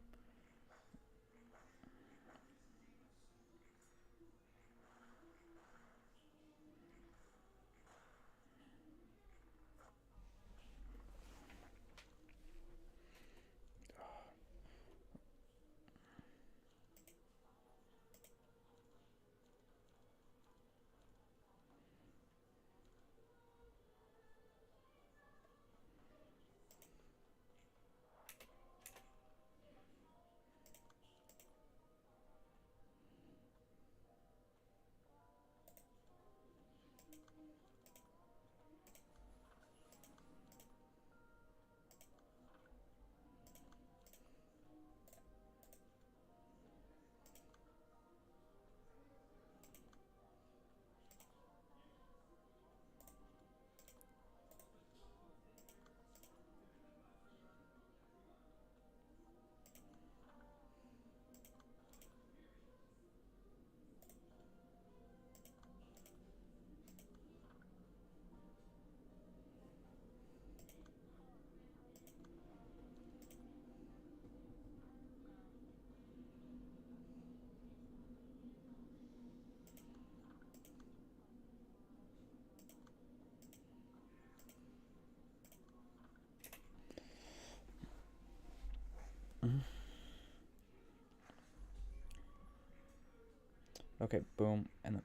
Okay, boom, and then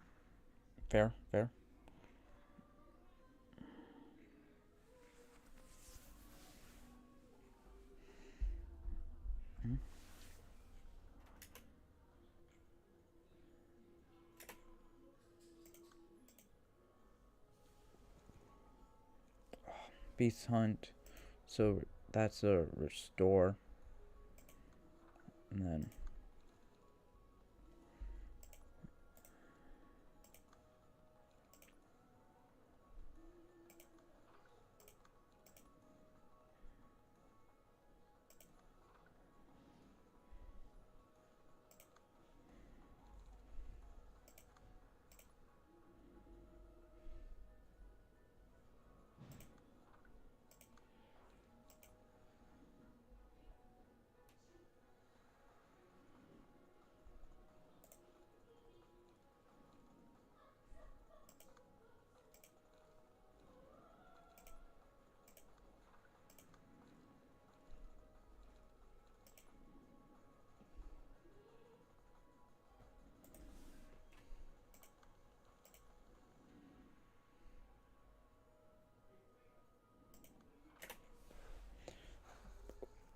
fair, fair. Mm-hmm. Beast hunt. So that's a restore. And then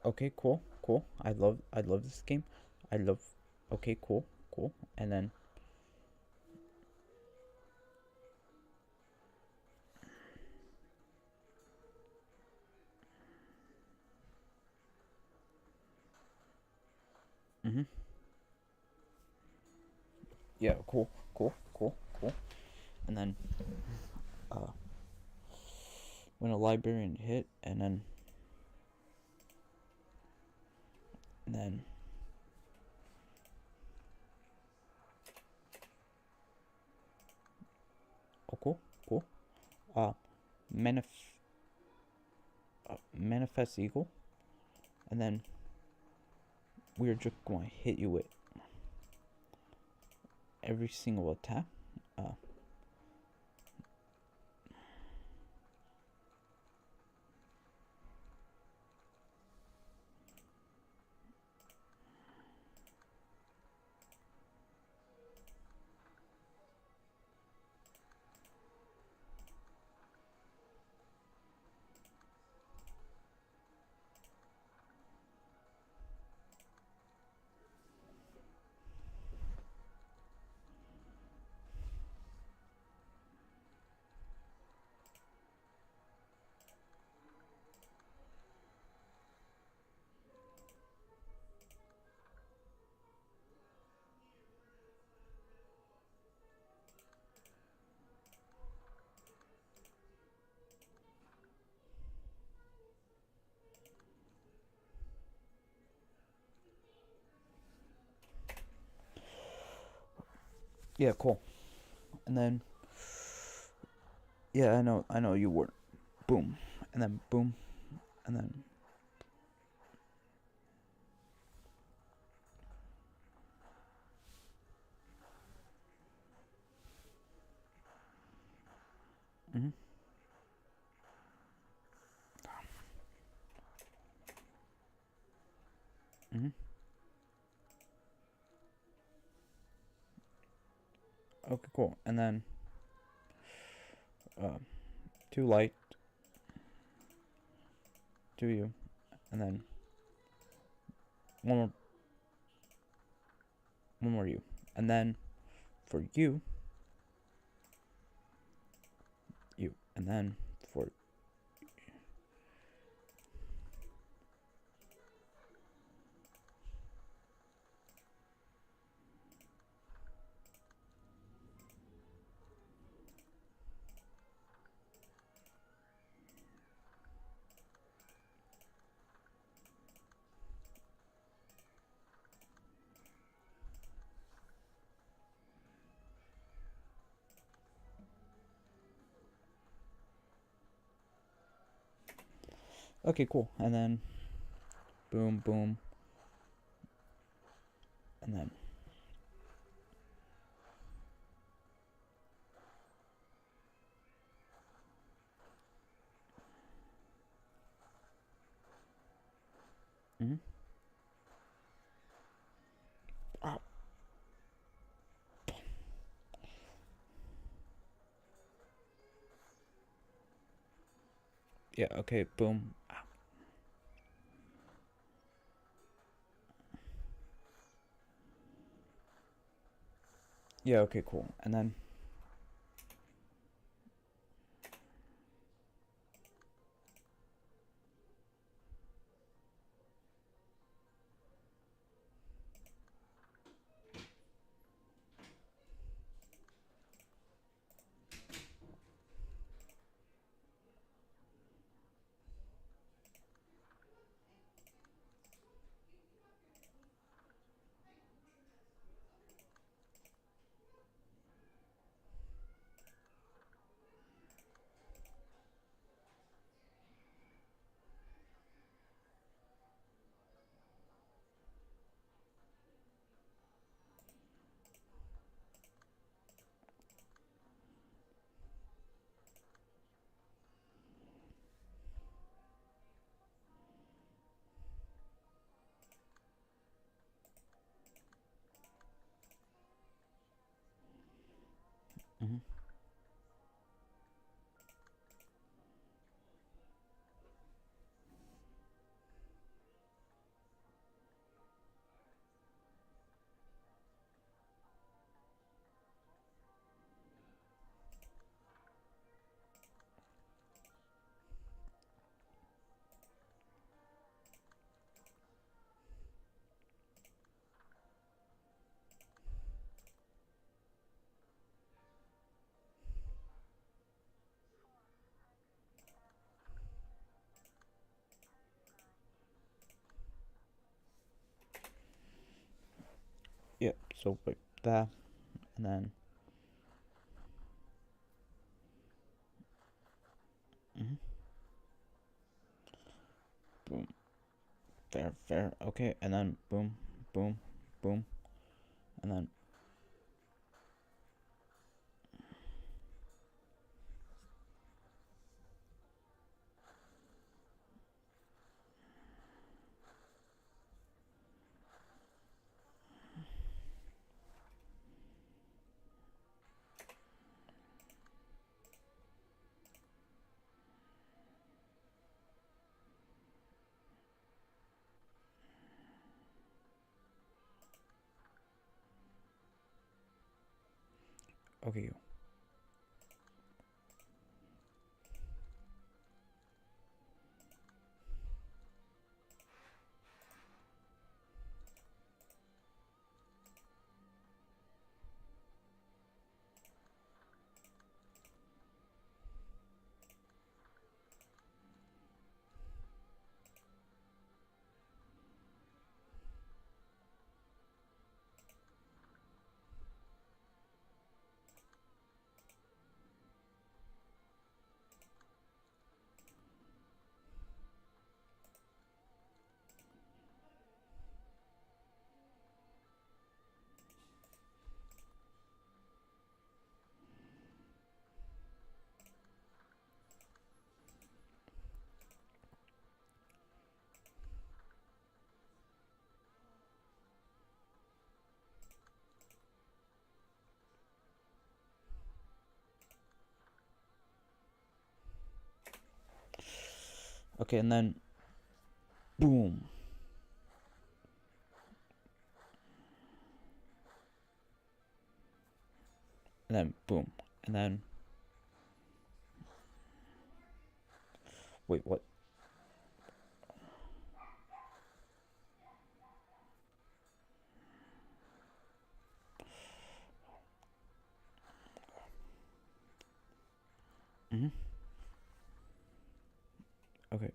okay, cool, cool. I love this game. I love. Okay, cool, cool. And then mhm. Yeah, cool, cool, cool, cool. And then uh when a librarian hit, and then oh, cool, cool. Uh, manif- manifest eagle, and then we're just going to hit you with every single attack. Uh, yeah, cool. And then yeah, I know you were boom, and then boom, and then mhm, mhm. Okay, cool. And then uh, two light to you, and then one more, one more you, and then for you, you, and then for okay, cool. And then boom, boom, and then mhm. Ah, Yeah, okay, boom. Yeah, okay, cool. And then mhm. Yeah, so like that, and then mhm. Boom, fair, fair. Okay, and then boom, boom, boom, and then okay, okay, and then boom, and then boom, and then wait, what? Mhm. Okay,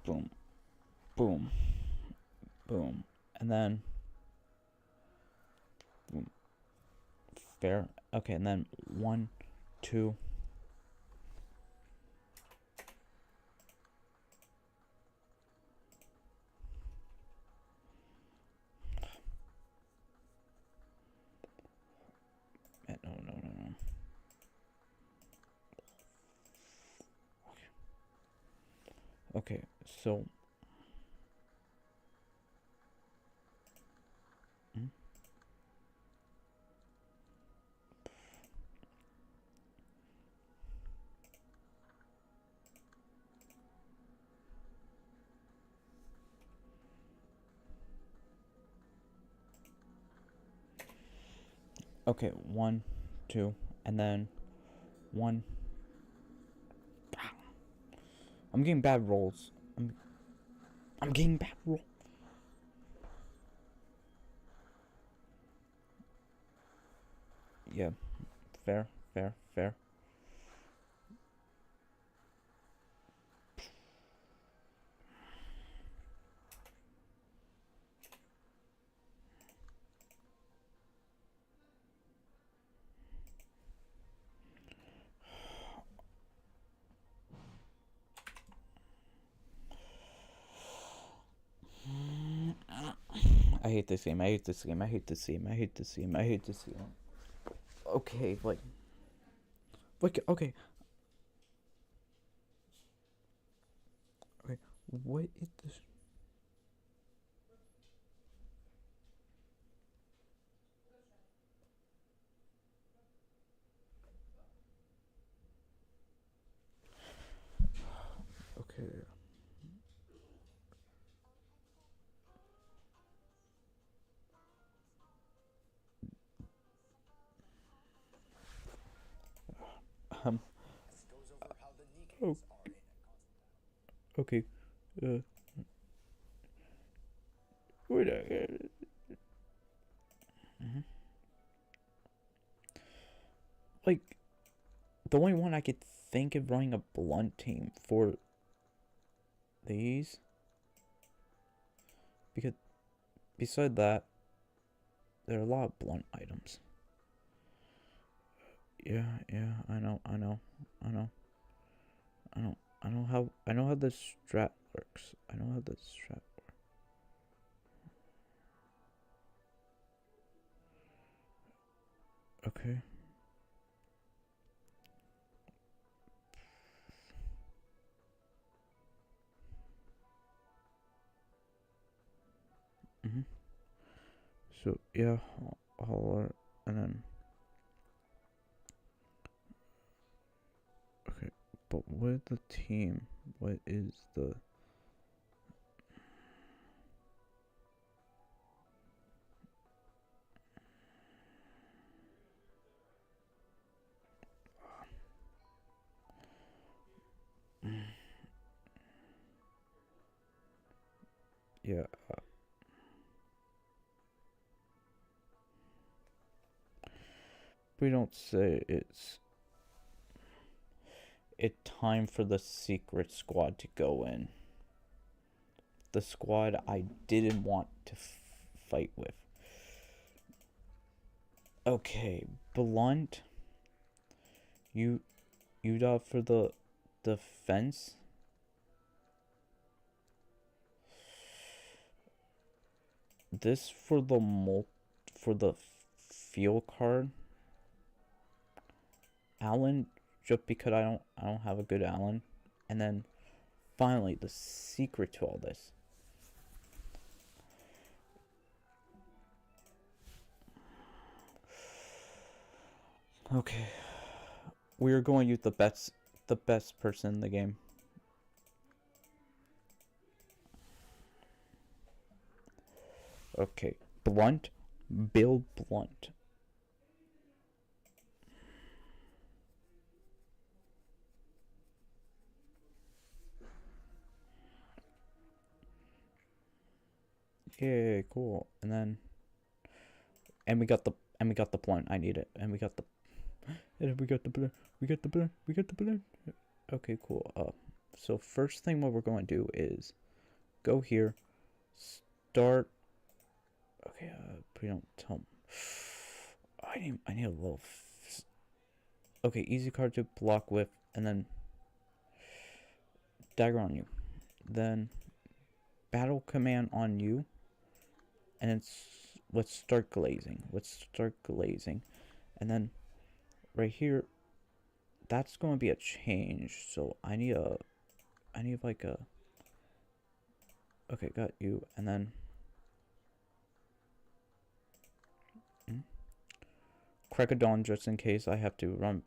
boom, boom, boom, and then fair. Okay, and then 1, 2. No. Okay, so. Hmm? Okay, 1, 2, and then 1. I'm getting bad rolls. I'm getting bad rolls. Yeah, fair. I hate this game. Okay, okay. Okay, what is this? Okay. Um. Oh. Okay. Uh. Wait. Mhm. Like the only one I could think of running a blunt team for these, because beside that, there are a lot of blunt items. Yeah. I know. I know how this strat works. Okay. Mhm. So yeah, holler, and then okay. But with the team, what is the? Yeah. We don't say it's time for the secret squad to go in. The squad I didn't want to fight with. Okay, blunt. You up for the defense? This for the field card. Allen, just because I don't have a good Allen, and then finally the secret to all this. Okay, we are going to use the best person in the game. Okay, Blunt, Bill Blunt. Yeah, cool. And we got the blunt. I need it. And we got the blunt. We got the blunt. Okay, cool. So first thing what we're going to do is go here, start. Okay, please don't tell me. I need a little. Okay, easy card to block with, and then dagger on you. Then battle command on you, and it's let's start glazing. And then right here, that's going to be a change. So I need like a. Okay, got you, and then. Crack a dawn just in case I have to run.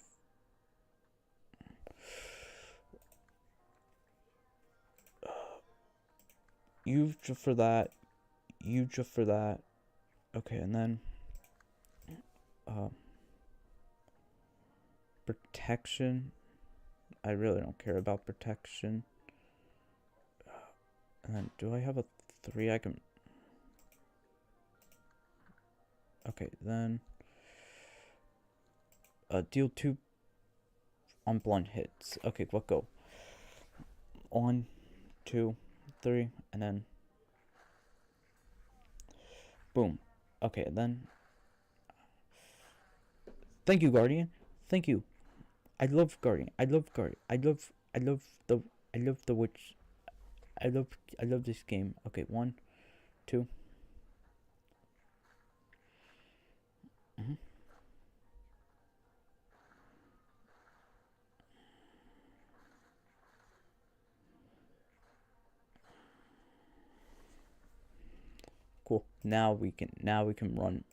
You for that. You for that. Okay, and then uh, protection. I really don't care about protection. And then do I have a 3 I can? Okay, then deal 2 on blunt hits. Okay, what go? 1, 2, 3, and then boom. Okay, then thank you, Guardian. Thank you. I love Guardian. I love Guardian. I love the witch. I love this game. Okay, 1, 2. Mm-hmm. Cool. Now we can run.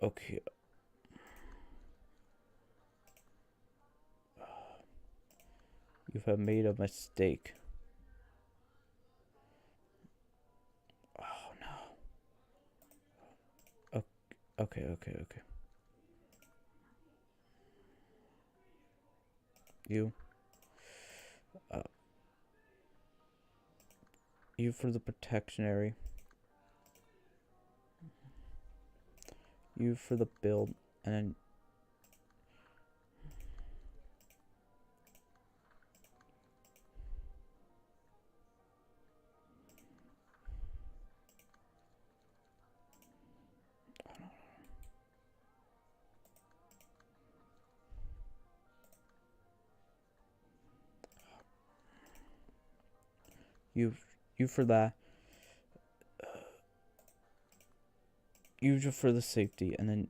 Okay. You have made a mistake. Oh no. Okay. You. Uh, you for the protectionary. You for the build, and then. You for that. You just for the safety, and then.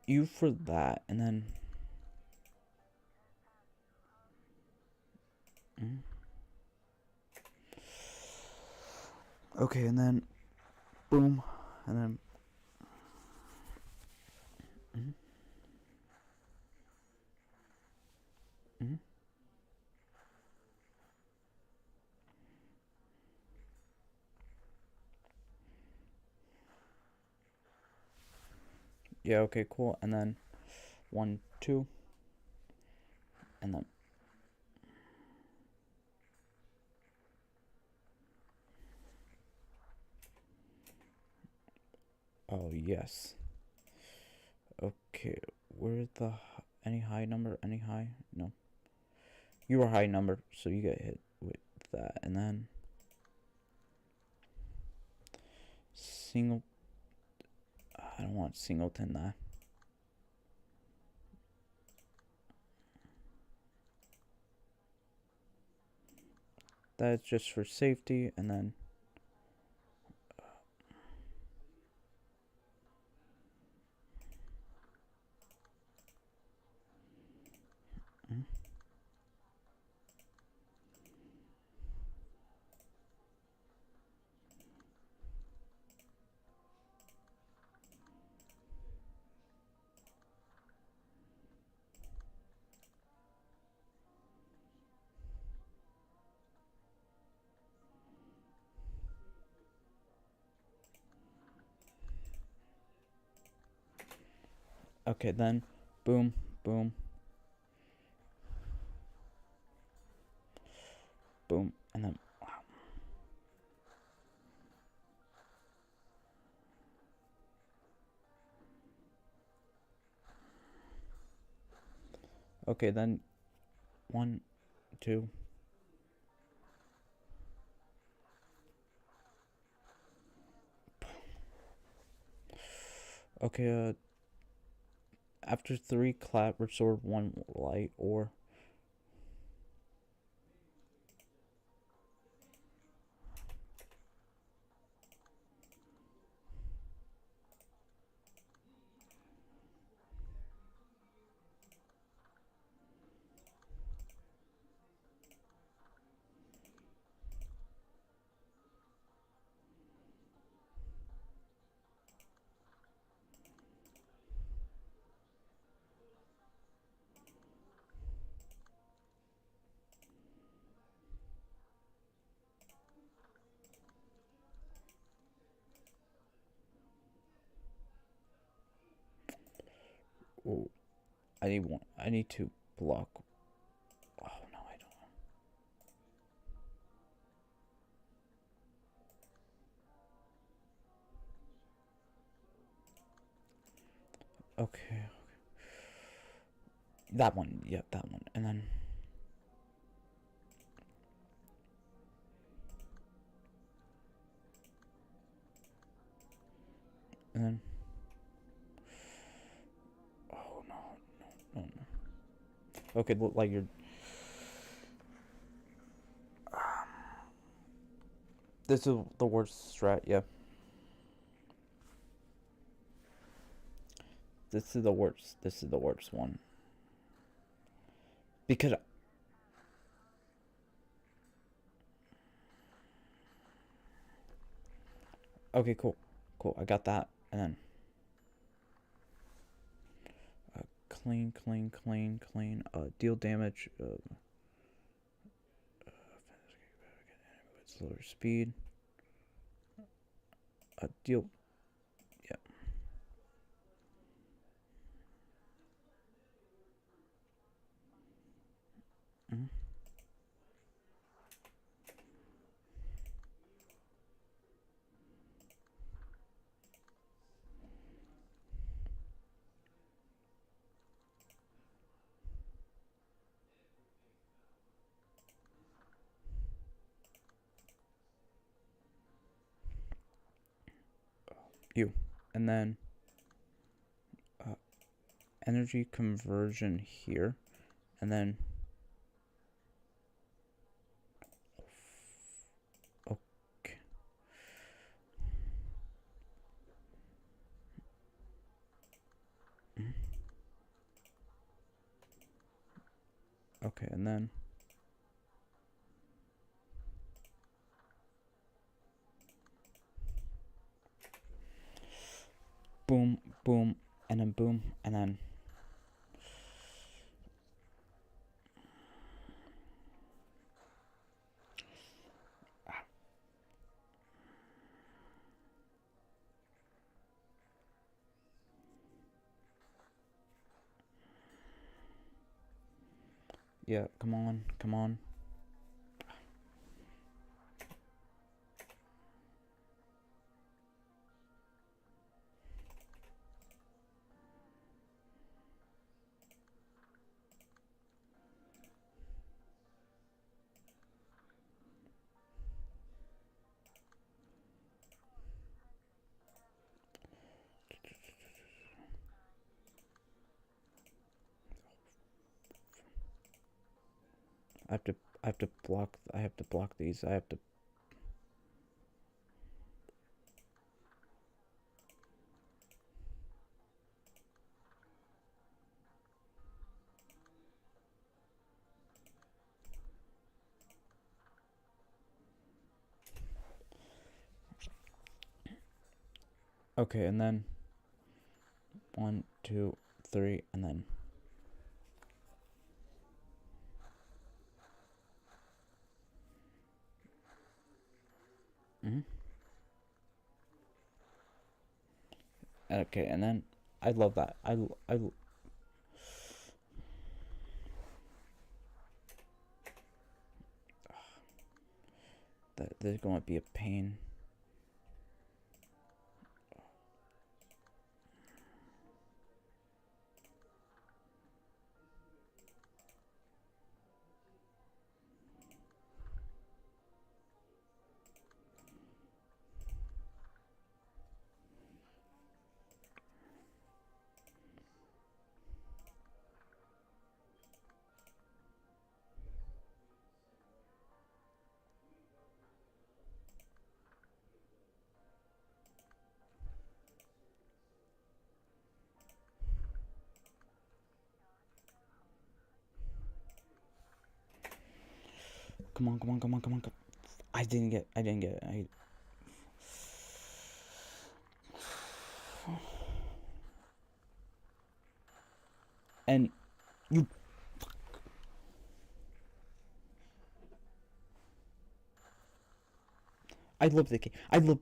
You for that, and then. Mm. Okay, and then. Boom, and then. Mm. Mm. Yeah. Okay. Cool. And then 1, 2, and then. Oh yes. Okay. Where's the any high number? Any high? No. You are high number, so you get hit with that, and then single. I don't want singleton that. That's just for safety, and then. Mm. Okay, then boom, boom, boom, and then. Okay, then 1, 2. Okay, after 3 clap, restore 1 light or. Oh, I need one. I need to block. Oh no, I don't. Okay. That one. Yep, that one. And then. And then. Oh no, no, no, no. Okay, look like you're. This is the worst strat. Yeah. This is the worst. This is the worst one. Because. Okay, cool. Cool. I got that. And then. Clean, clean, clean, clean. Deal damage. Slower speed. Deal. Yeah. Mm-hmm. You. And then. Uh, energy conversion here. And then. Okay. Mm-hmm. Okay, and then. Boom, boom, and then boom, and then. Yeah, come on, come on. I have to I have to block these. I have to. Okay, and then 1, 2, 3, and then. Mm-hmm. Okay, and then I love that. That there's going to be a pain. Come on, come on, come on, come on, come on. I didn't get it. And you. I love the game. I love.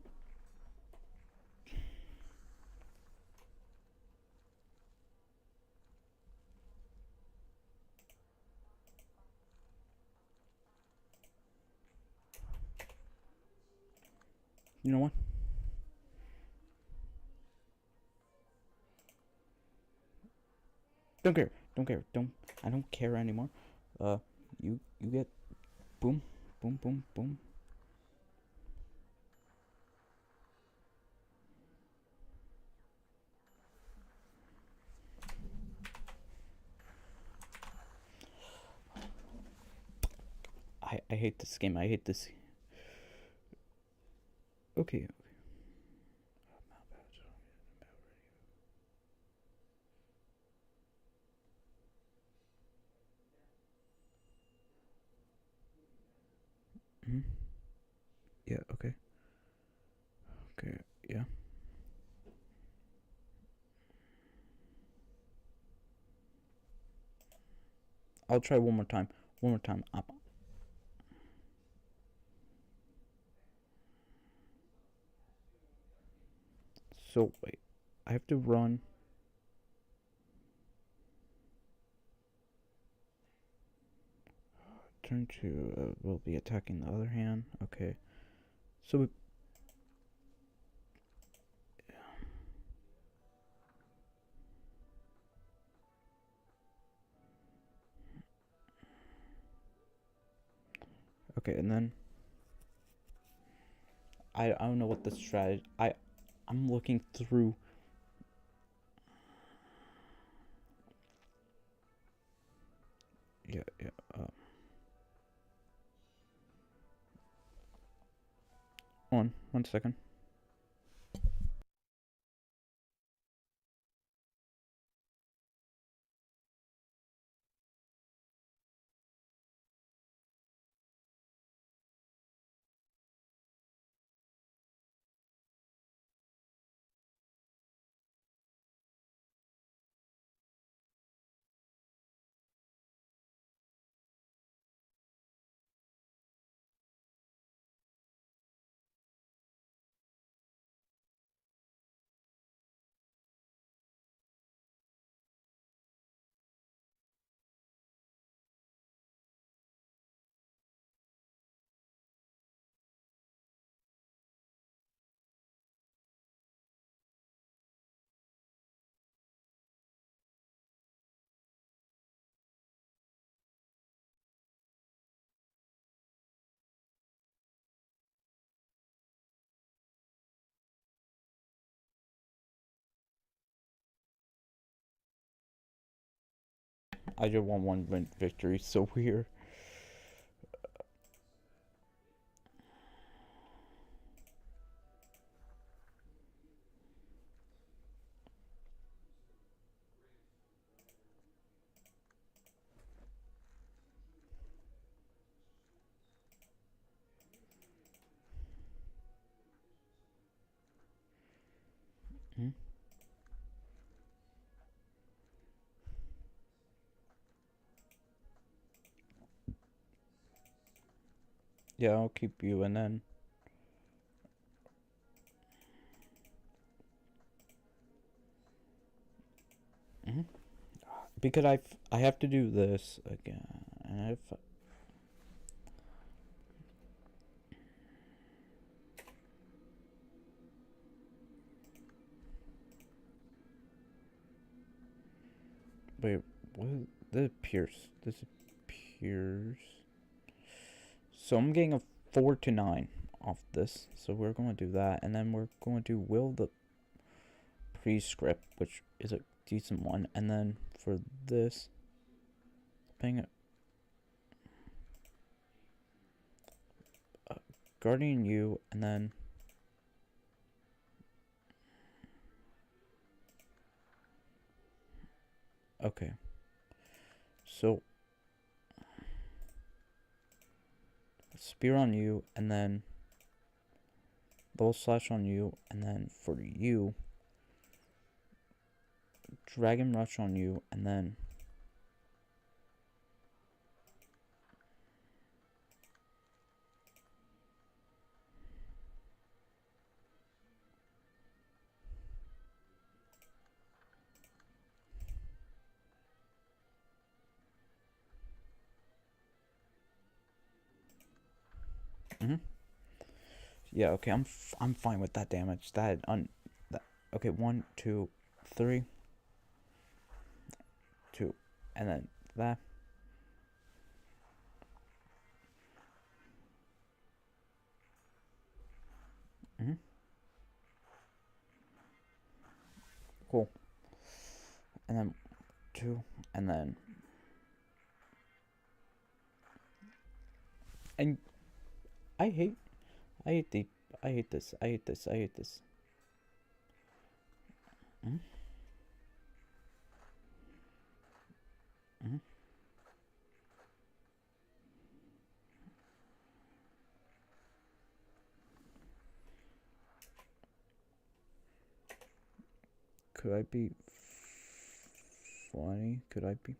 You know what? Don't care. Don't care. Don't. I don't care anymore. You get boom, boom, boom, boom. I hate this game. I hate this. Okay. Mm-hmm. Yeah. Okay. Okay. Yeah. I'll try one more time. One more time. So wait. I have to run. Turn to. We'll be attacking the other hand. Okay. So we. Okay, and then I don't know what the strategy. I'm looking through. Yeah, yeah. One second. I just want one win victory. So weird. Hmm. Yeah, I'll keep you, and then. Hmm. Because I have to do this again, and I've. Wait, what? This appears. This appears. So I'm getting a 4 to 9 off this. So we're going to do that, and then we're going to will the prescript, which is a decent one, and then for this, paying it, guardian you, and then okay. So spear on you, and then they'll slash on you, and then for you, dragon rush on you, and then yeah, okay, I'm fine with that damage. That okay, 1, 2, 3, 2, and then that. Cool. And then 2, and then and I hate I hate the I hate this. I hate this. I hate this. Mm-hmm. Mm-hmm. Could I be funny? Could I be?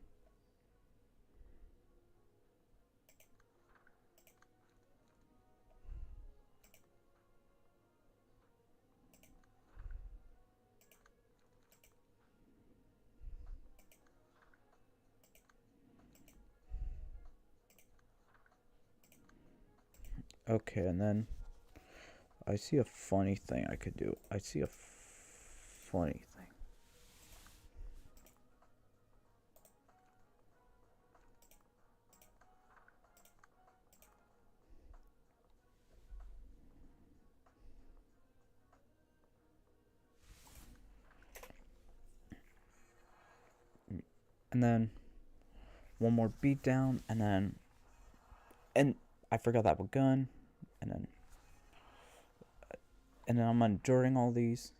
Okay, and then I see a funny thing I could do. I see a funny thing. And then one more beat down, and I forgot that with gun, and then I'm enduring all these.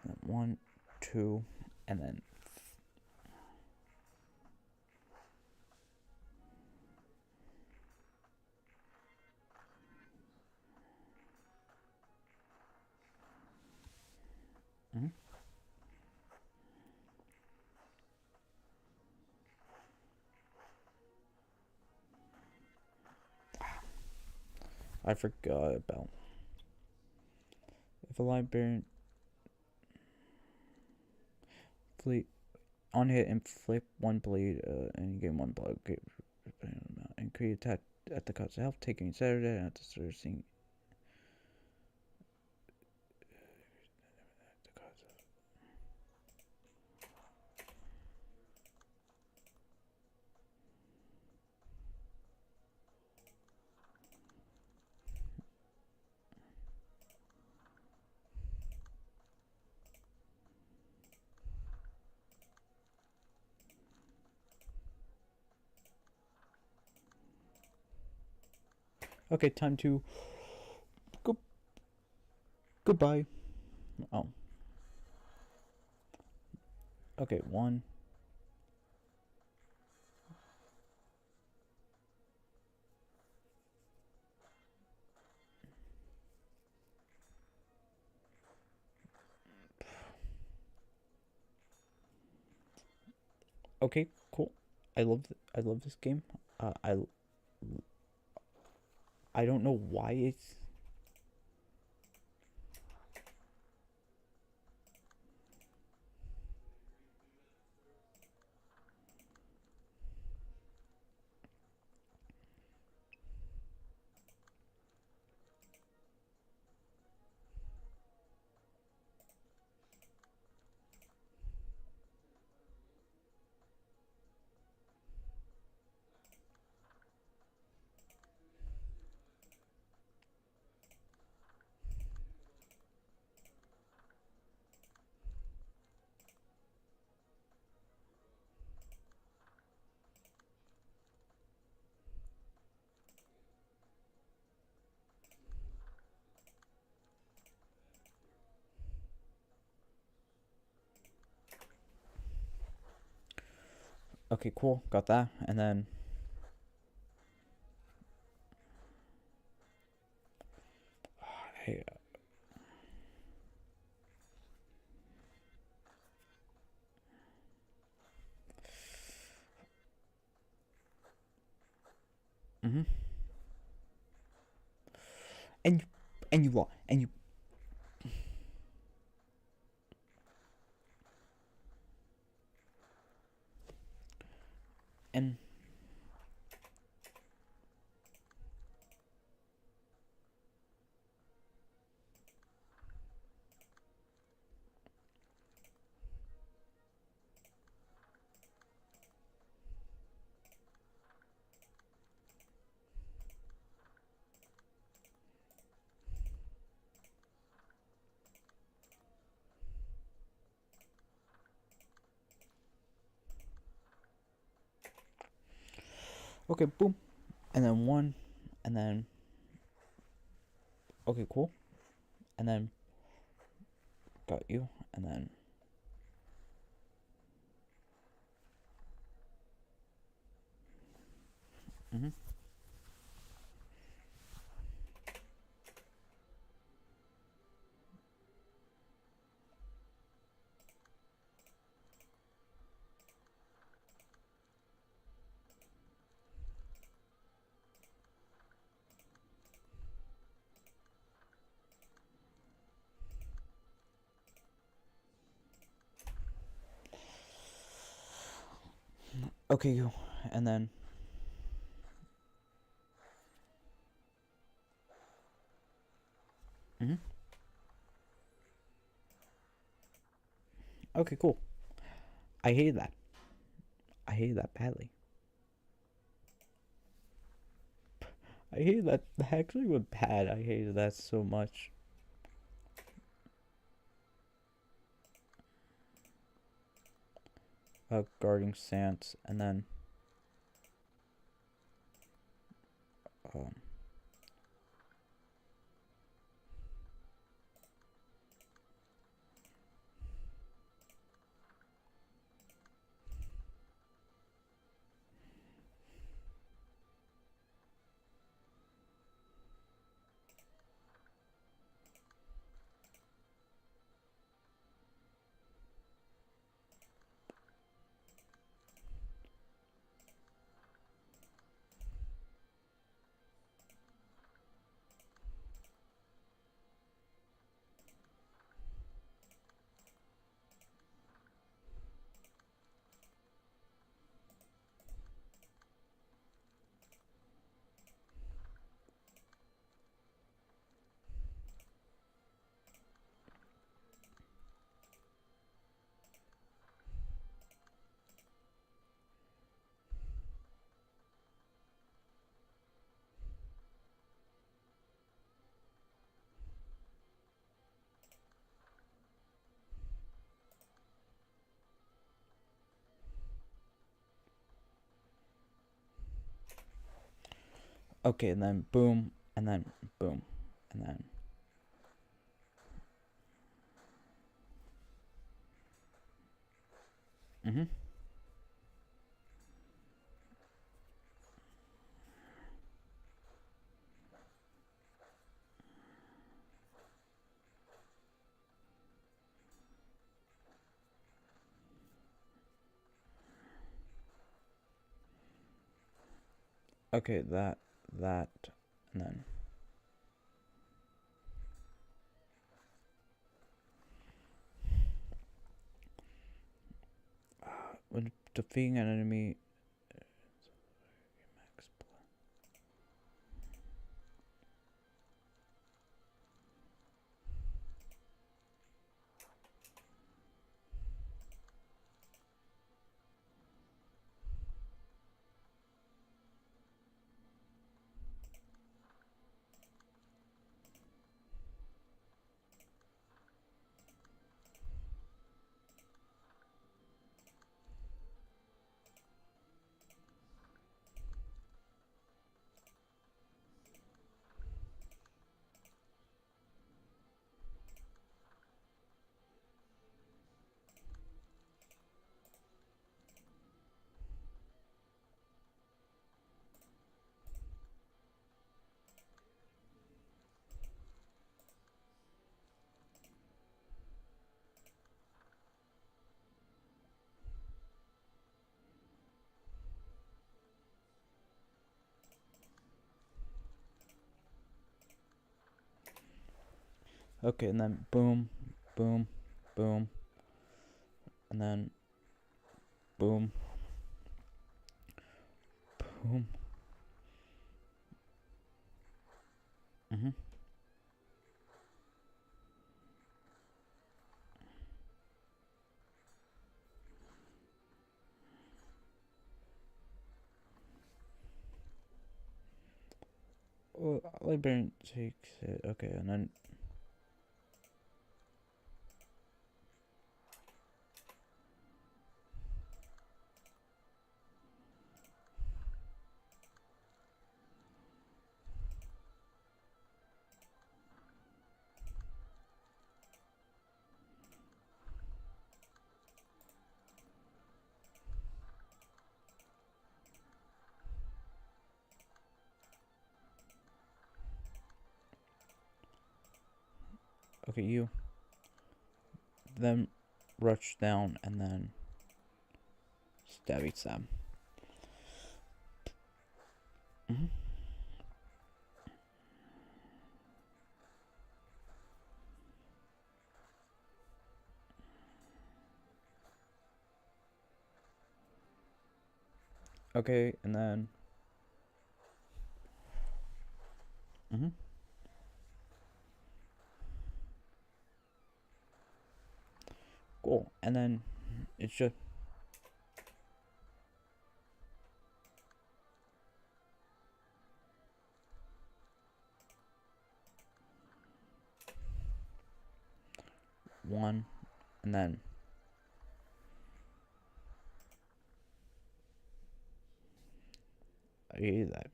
And then 1, 2, and then mm-hmm. I forgot about if a librarian fleet on hit inflict 1 bleed and you gain 1 blood and create attack at the cost of health taking Saturday and at the start of seeing okay, time to go. Goodbye. Oh, okay, 1. Okay, cool. I love this game. Uh, I I don't know why it's okay. Cool, got that, and then Okay. Mm-hmm. And you, and you lost. And you. And. Okay, boom. And then one. And then. Okay, cool. And then. Got you. And then. Mm-hmm. Okay, you. And then. Mm-hmm. Okay, cool. I hated that. I hated that badly. I hated that. That actually was bad. I hated that so much. Guarding stance, and then. Um, okay, and then boom, and then boom, and then. Mm-hmm. Okay, that, and then. When defeating an enemy. Okay, and then boom, boom, boom, and then boom, boom. Mhm. Well, Librarian takes it. Okay, and then. Okay, you. Then rush down and then stabby stab. Mhm. Okay, and then. Mhm. Cool, and then it's just. One, and then. I hate that.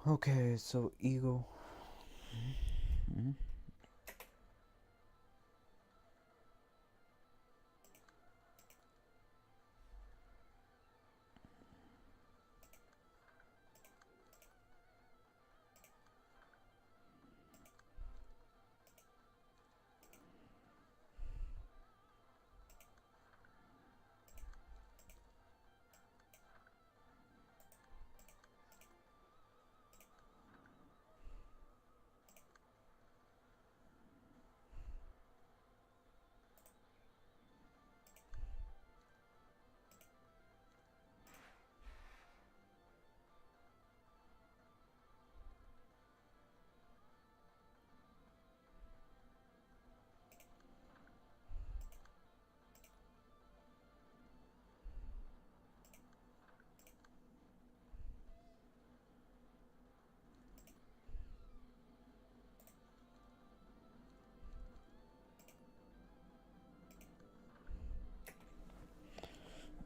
Okay, so eagle. Mhm.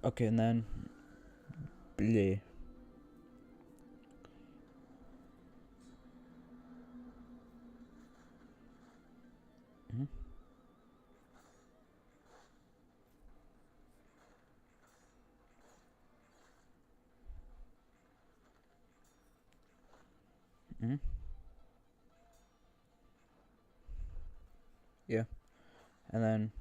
Okay, and then. Bleh. Mhm. Mhm. Yeah, and then.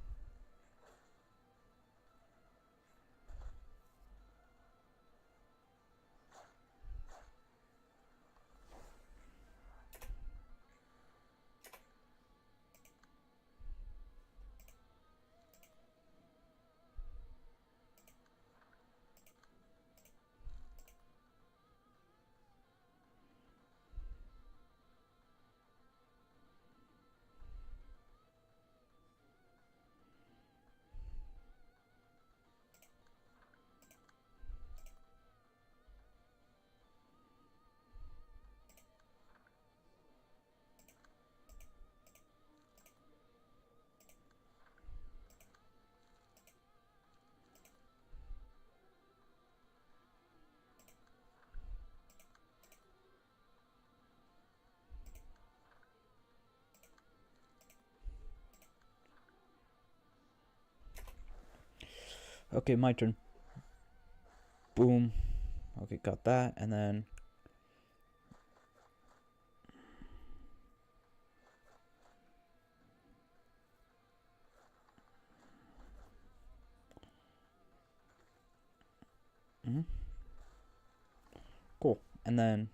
Okay, my turn. Boom. Okay, got that, and then. Mhm. Cool, and then.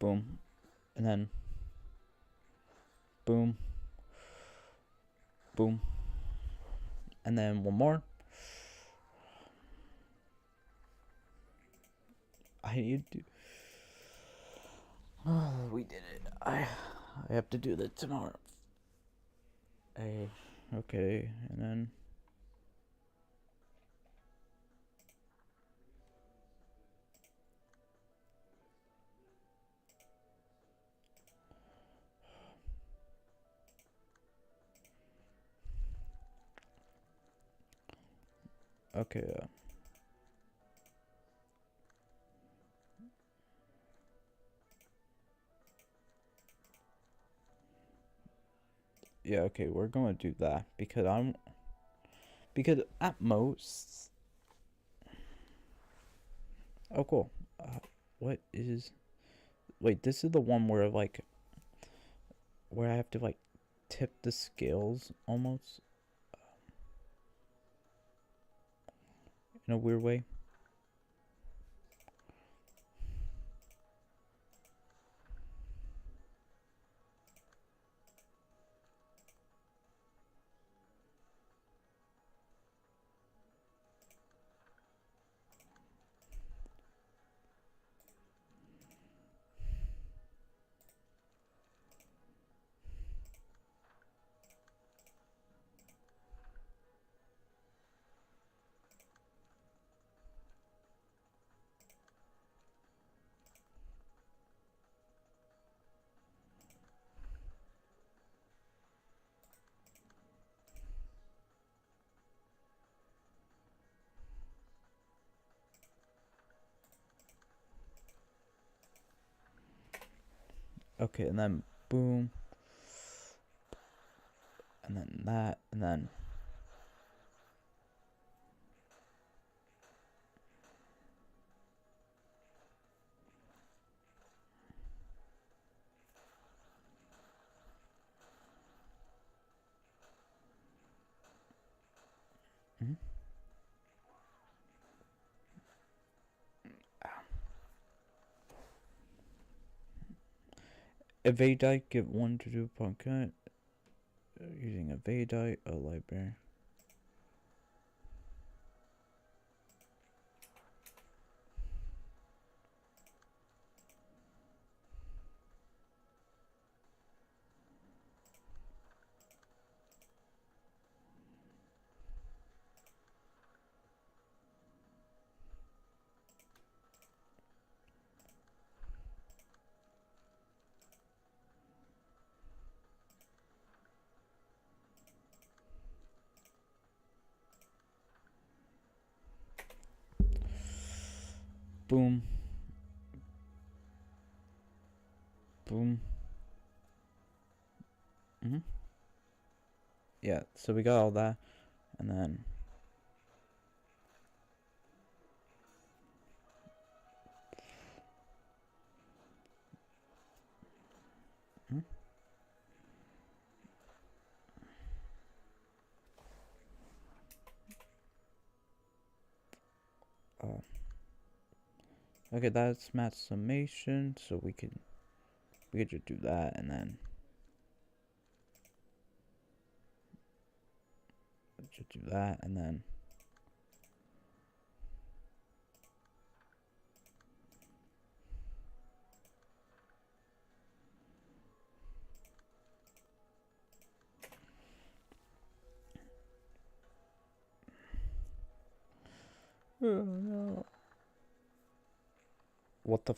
boom, and then boom, boom, and then one more. I need to. Oh, we did it. I have to do that tomorrow. Okay, and then. Okay, yeah, okay, we're gonna do that because at most. Oh, cool. What is? Wait, this is the one where where I have to tip the scales almost in a weird way. Okay, and then boom, and then that, and then. Mhm. Evade die, get one to do upon cut. Using evade die, a library. Boom, boom. Mhm. Yeah, so we got all that, and then. Mhm. Uh, okay, that's math summation, so we could just do that, and then just do that, and then. Oh no. What the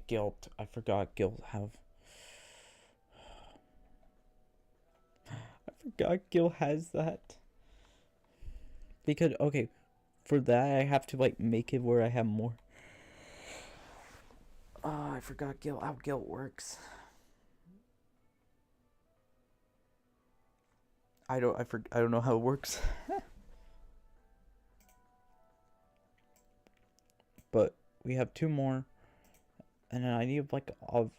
guilt. I forgot guilt have. I forgot guilt has that. Because okay, for that I have to make it where I have more. Oh, I forgot guilt how guilt works. I don't know how it works. But we have two more, and then I need of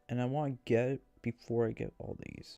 and I want to get it before I get all these.